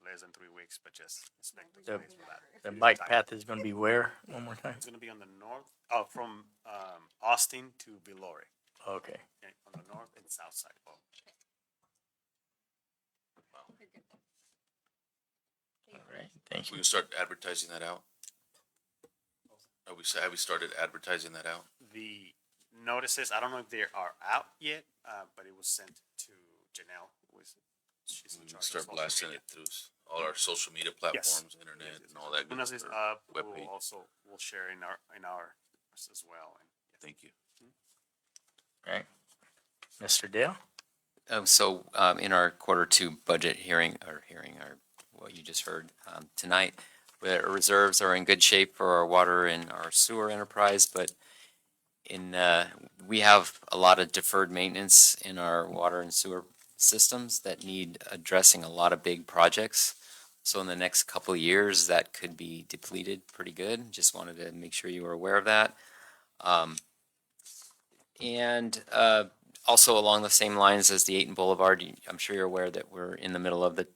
Speaker 21: less than 3 weeks, but just expect the delays for that.
Speaker 4: The bike path is gonna be where? One more time?
Speaker 21: It's gonna be on the north, from Austin to Villory,
Speaker 4: Okay.
Speaker 21: on the north and south side. Oh,
Speaker 4: All right, thank
Speaker 2: We
Speaker 4: you.
Speaker 2: can start advertising that out? Have we started advertising that out?
Speaker 21: the notices, I don't know if they are out yet, but it was sent to Janelle. She's in
Speaker 2: We can
Speaker 21: charge of
Speaker 2: start
Speaker 21: social
Speaker 2: blasting
Speaker 21: media.
Speaker 2: it through all our social media platforms, internet, and all that
Speaker 21: As soon
Speaker 2: good
Speaker 21: as it's
Speaker 2: stuff.
Speaker 21: up,
Speaker 2: Webpage.
Speaker 21: we'll share in our as well. And
Speaker 2: Thank you.
Speaker 4: All right. Mr. Dale?
Speaker 6: So in our Q2 budget hearing, or what you just heard tonight, the reserves are in good shape for our water and our sewer enterprise, but we have a lot of deferred maintenance in our water and sewer systems that need addressing a lot of big projects. So in the next couple of years, that could be depleted pretty good. Just wanted to make sure you were aware of that. And also along the same lines as the Ayton Boulevard, I'm sure you're aware that we're in the middle of the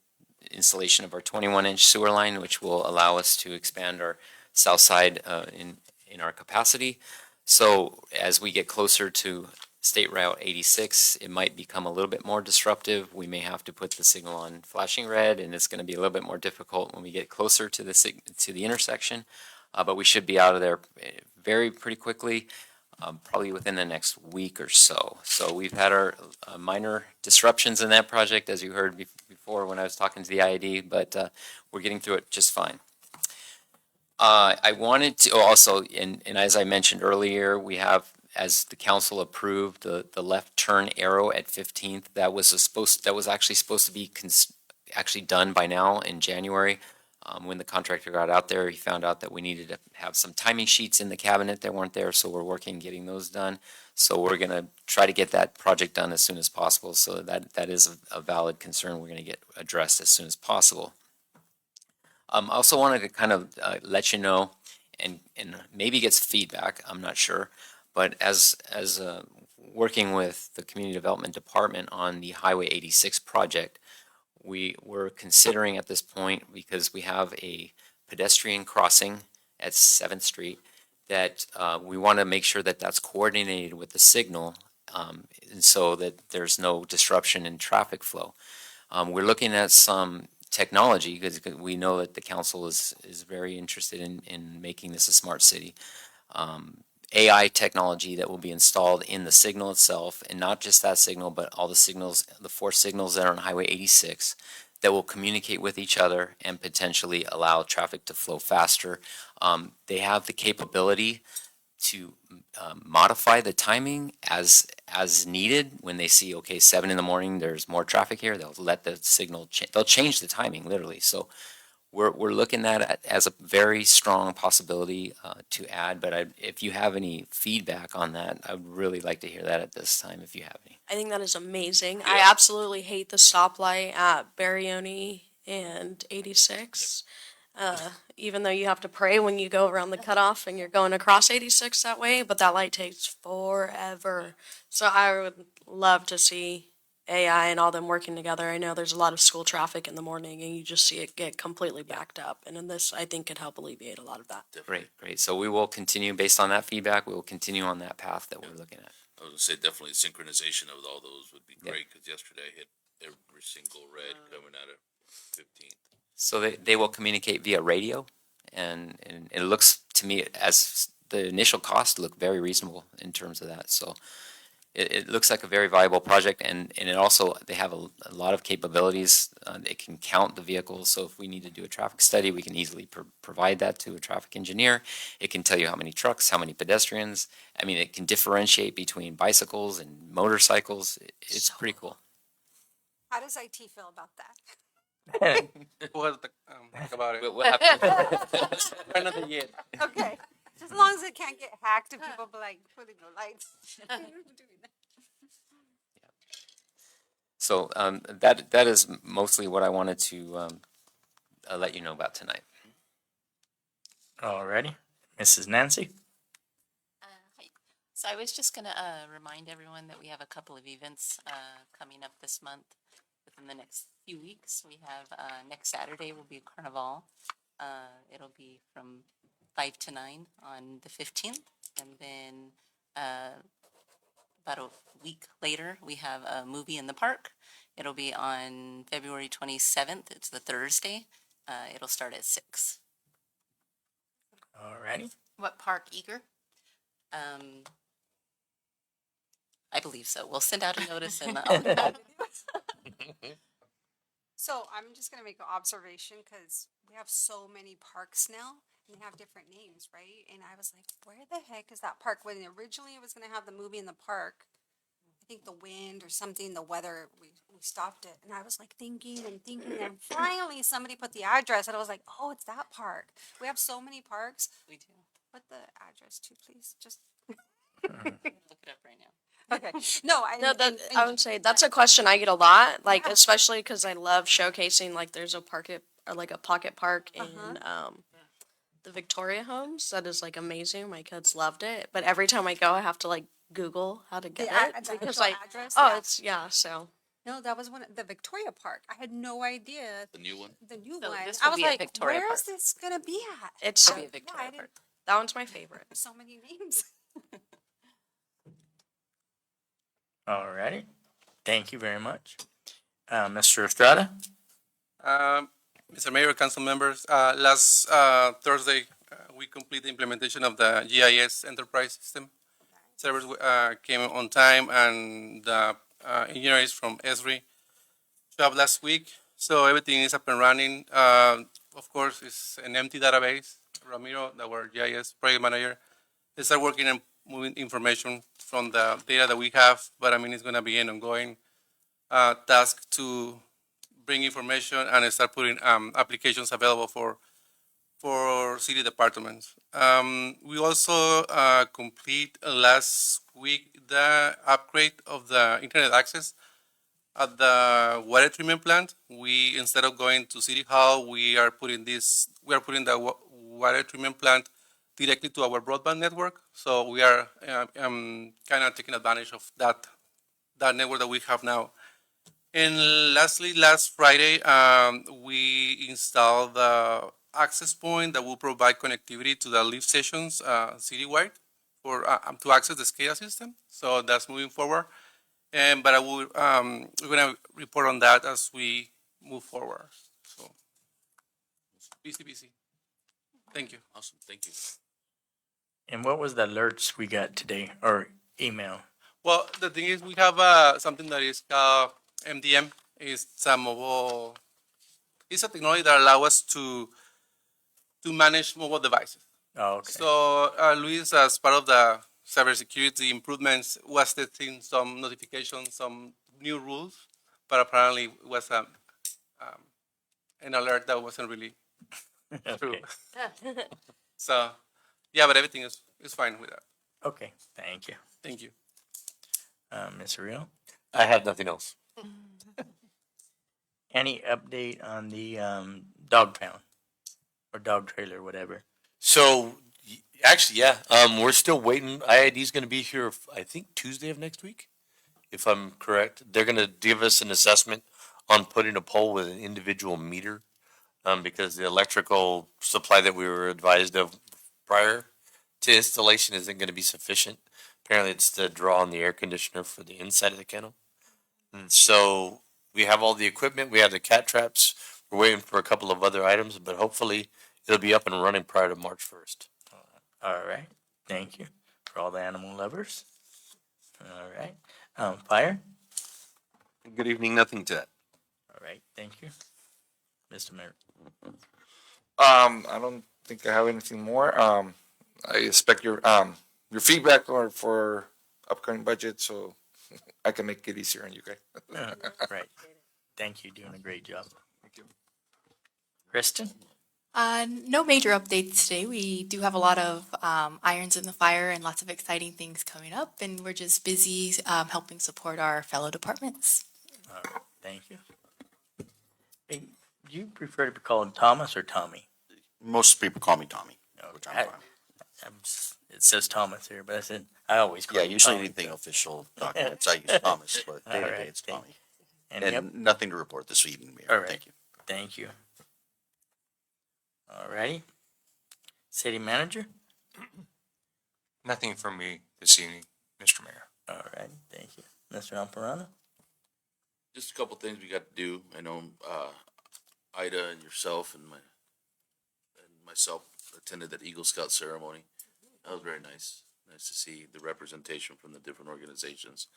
Speaker 6: installation of our 21-inch sewer line, which will allow us to expand our south side in our capacity. So as we get closer to State Route 86, it might become a little bit more disruptive. We may have to put the signal on flashing red, and it's going to be a little bit more difficult when we get closer to the intersection. But we should be out of there pretty quickly. Probably within the next week or so. So we've had our minor disruptions in that project, as you heard before when I was talking to the IAD, but we're getting through it just fine. I wanted to also, and as I mentioned earlier, we have, as the council approved, the left turn arrow at 15th. That was actually supposed to be actually done by now in January. When the contractor got out there, he found out that we needed to have some timing sheets in the cabinet that weren't there, so we're working getting those done. So we're gonna try to get that project done as soon as possible, so that is a valid concern we're gonna get addressed as soon as possible. I also wanted to kind of let you know, and maybe get some feedback, I'm not sure, but as working with the Community Development Department on the Highway 86 project, we were considering at this point, because we have a pedestrian crossing at 7th Street, that we want to make sure that that's coordinated with the signal, and so that there's no disruption in traffic flow. We're looking at some technology, because we know that the council is very interested in making this a smart city. AI technology that will be installed in the signal itself, and not just that signal, but all the signals, the 4 signals that are on Highway 86, that will communicate with each other and potentially allow traffic to flow faster. They have the capability to modify the timing as needed. When they see, okay, 7 in the morning, there's more traffic here, they'll let the signal they'll change the timing literally. So we're looking at it as a very strong possibility to add, but if you have any feedback on that, I would really like to hear that at this time, if you have any.
Speaker 12: I think that is amazing. I absolutely hate the stoplight at Barione and 86. Even though you have to pray when you go around the cutoff and you're going across 86 that way, but that light takes forever. So I would love to see AI and all them working together. I know there's a lot of school traffic in the morning and you just see it get completely backed up. And in this, I think could help alleviate a lot of that.
Speaker 6: Great. So we will continue based on that feedback. We will continue on that path that we're looking at.
Speaker 2: I was gonna say definitely synchronization of all those would be great, because yesterday I hit every single red coming out of 15th.
Speaker 6: So they will communicate via radio, and it looks to me as the initial cost looked very reasonable in terms of that. So it looks like a very viable project, and it also, they have a lot of capabilities. They can count the vehicles, so if we need to do a traffic study, we can easily provide that to a traffic engineer. It can tell you how many trucks, how many pedestrians. I mean, it can differentiate between bicycles and motorcycles. It's pretty cool.
Speaker 10: How does IT feel about that?
Speaker 9: We'll have to talk about it.
Speaker 6: We'll have to.
Speaker 9: Another year.
Speaker 10: Okay, just as long as it can't get hacked and people be like putting the lights.
Speaker 6: So that is mostly what I wanted to let you know about tonight.
Speaker 4: Alrighty. Mrs. Nancy?
Speaker 16: Hi. So I was just gonna remind everyone that we have a couple of events coming up this month. Within the next few weeks, we have next Saturday will be Carnival. It'll be from 5 to 9 on the 15th, and then about a week later, we have a movie in the park. It'll be on February 27th. It's the Thursday. It'll start at 6.
Speaker 4: Alrighty.
Speaker 16: What park, Eager? I believe so. We'll send out a notice and
Speaker 10: So I'm just gonna make an observation because we have so many parks now and they have different names, right? And I was like, where the heck is that park? When originally it was gonna have the movie in the park, I think the wind or something, the weather, we stopped it. And I was like thinking, and finally somebody put the address and I was like, oh, it's that park. We have so many parks.
Speaker 16: we do.
Speaker 10: Put the address too, please. Just
Speaker 16: Look it up right now.
Speaker 10: okay. No,
Speaker 12: I would say that's a question I get a lot, like especially because I love showcasing. Like there's a pocket park in the Victoria Homes that is like amazing. My kids loved it, but every time I go, I have to like Google how to get it because like
Speaker 10: address.
Speaker 12: it's so.
Speaker 10: No, that was the Victoria Park. I had no idea.
Speaker 2: The new one?
Speaker 10: The new
Speaker 16: So
Speaker 10: one.
Speaker 16: this
Speaker 10: I
Speaker 16: will
Speaker 10: was
Speaker 16: be at
Speaker 10: like,
Speaker 16: Victoria
Speaker 10: where is
Speaker 16: Park.
Speaker 10: this gonna be at?
Speaker 12: It's
Speaker 16: It'll be a Victoria Park.
Speaker 12: that one's my favorite.
Speaker 10: So many names.
Speaker 4: Alrighty. Thank you very much. Mr. Estrada?
Speaker 9: Mr. Mayor, council members, last Thursday, we completed the implementation of the GIS enterprise system. Servers came on time, and the engineers from Esri showed up last week. So everything is up and running. Of course, it's an empty database. Ramiro, our GIS project manager, is working and moving information from the data that we have, but I mean, it's going to be an ongoing task to bring information and start putting applications available for city departments. We also complete last week the upgrade of the internet access at the water treatment plant. We, instead of going to City Hall, we are putting the water treatment plant directly to our broadband network. So we are kind of taking advantage of that network that we have now. And lastly, last Friday, we installed the access point that will provide connectivity to the lift stations citywide for to access the SCADA system. So that's moving forward. But I will we're gonna report on that as we move forward. So busy. Thank you.
Speaker 2: Awesome, thank you.
Speaker 4: And what was the alerts we got today, or email?
Speaker 9: Well, the thing is, we have something that is called MDM. It's a mobile. It's a technology that allows us to manage mobile devices.
Speaker 4: Oh, okay.
Speaker 9: So Luis, as part of the cybersecurity improvements, was testing some notifications, some new rules, but apparently it was an alert that wasn't really
Speaker 4: Okay.
Speaker 7: So, yeah, but everything is fine with that.
Speaker 4: Okay, thank you.
Speaker 7: Thank you.
Speaker 4: Ms. Real,
Speaker 19: I have nothing else.
Speaker 4: any update on the, dog pound? Or dog trailer, whatever?
Speaker 19: So, actually, yeah, we're still waiting. IID's gonna be here, I think Tuesday of next week, if I'm correct. They're gonna give us an assessment on putting a pole with an individual meter, because the electrical supply that we were advised of prior to installation isn't gonna be sufficient. Apparently, it's to draw on the air conditioner for the inside of the kennel. And so, we have all the equipment, we have the cat traps, we're waiting for a couple of other items, but hopefully it'll be up and running prior to March 1st.
Speaker 4: All right, thank you for all the animal lovers. All right, fire?
Speaker 11: Good evening, nothing to add.
Speaker 4: All right, thank you. Mr. Mayor.
Speaker 18: I don't think I have anything more. I expect your feedback for upcoming budget, so I can make it easier on you guys.
Speaker 4: Right, thank you, doing a great job. Thank you. Kristen?
Speaker 22: No major updates today. We do have a lot of irons in the fire and lots of exciting things coming up, and we're just busy helping support our fellow departments.
Speaker 4: Thank you. Hey, do you prefer to be called Thomas or Tommy?
Speaker 20: Most people call me Tommy, which I'm fine.
Speaker 4: It says Thomas here, but I always call
Speaker 20: Yeah,
Speaker 4: you
Speaker 20: usually
Speaker 4: Tommy.
Speaker 20: anything official documents, I use Thomas, but
Speaker 4: All
Speaker 20: day to
Speaker 4: right,
Speaker 20: day it's Tommy.
Speaker 4: Any
Speaker 20: And nothing to report this evening, Mayor.
Speaker 4: All right.
Speaker 20: Thank you.
Speaker 4: Thank you. All righty. City manager?
Speaker 23: Nothing from me this evening, Mr. Mayor.
Speaker 4: All right, thank you. Mr. Amparano?
Speaker 2: Just a couple things we got to do. I know, Ida and yourself and myself attended that Eagle Scout ceremony. That was very nice. Nice to see the representation from the different organizations.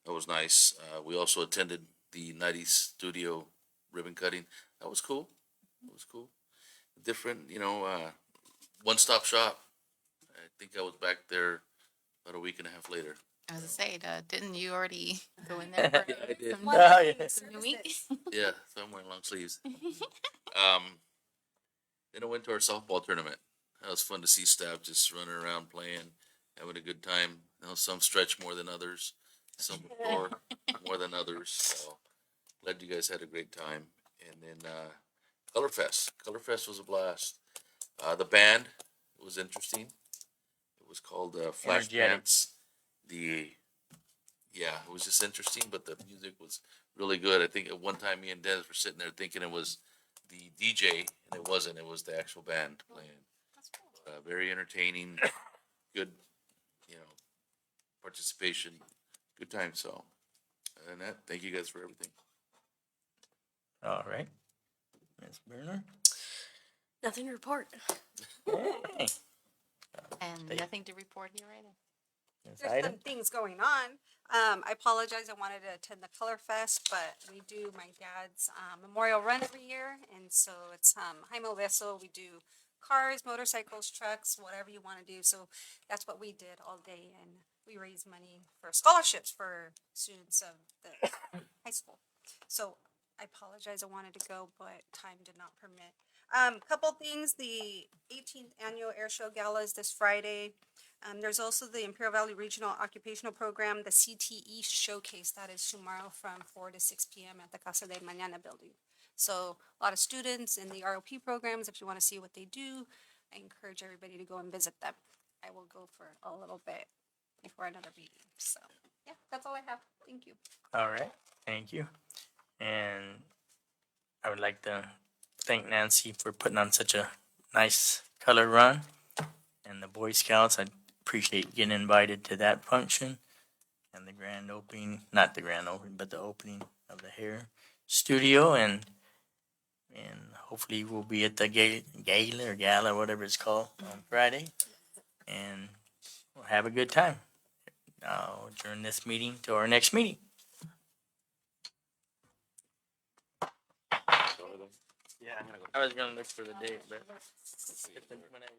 Speaker 2: That was nice. We also attended the 90s studio ribbon cutting. That was cool. It was cool. Different, one-stop shop. I think I was back there about a week and a half later.
Speaker 16: I was gonna say, didn't you already go in there? For
Speaker 2: I did.
Speaker 16: some new meat?
Speaker 2: Yeah, so I'm wearing long sleeves. Then I went to our softball tournament. That was fun to see staff just running around playing, having a good time. Some stretch more than others, some roar more than others. So glad you guys had a great time. And then Color Fest. Color Fest was a blast. The band was interesting. It was called Flash
Speaker 4: Energetic.
Speaker 2: Dance. It was just interesting, but the music was really good. I think at one time me and Dennis were sitting there thinking it was the DJ, and it wasn't. It was the actual band playing. Very entertaining, good, participation, good time. So, other than that, thank you guys for everything.
Speaker 4: All right. Ms. Burner?
Speaker 12: Nothing to report.
Speaker 4: Hey.
Speaker 16: And nothing to report here either.
Speaker 4: Ms.
Speaker 10: There's
Speaker 4: Ida?
Speaker 10: some things going on. I apologize, I wanted to attend the Color Fest, but we do my dad's memorial run every year, and so it's Jaime Vessel. We do cars, motorcycles, trucks, whatever you want to do. So that's what we did all day, and we raised money for scholarships for students of the high school. So I apologize, I wanted to go, but time did not permit. Couple things, the 18th Annual Air Show Gala is this Friday. There's also the Imperial Valley Regional Occupational Program, the CTE Showcase, that is tomorrow from 4 to 6 p.m. at the Casa de Mañana building. So a lot of students in the ROP programs, if you want to see what they do, I encourage everybody to go and visit them. I will go for a little bit before another meeting. So yeah, that's all I have. Thank you.
Speaker 4: All right, thank you. And I would like to thank Nancy for putting on such a nice color run. And the Boy Scouts, I appreciate getting invited to that function. And the grand opening, not the grand opening, but the opening of the hair studio. And hopefully we'll be at the gala, whatever it's called, on Friday. And we'll have a good time. I'll adjourn this meeting to our next meeting.
Speaker 23: Yeah, I'm gonna go.
Speaker 4: I was gonna look for the date, but whenever.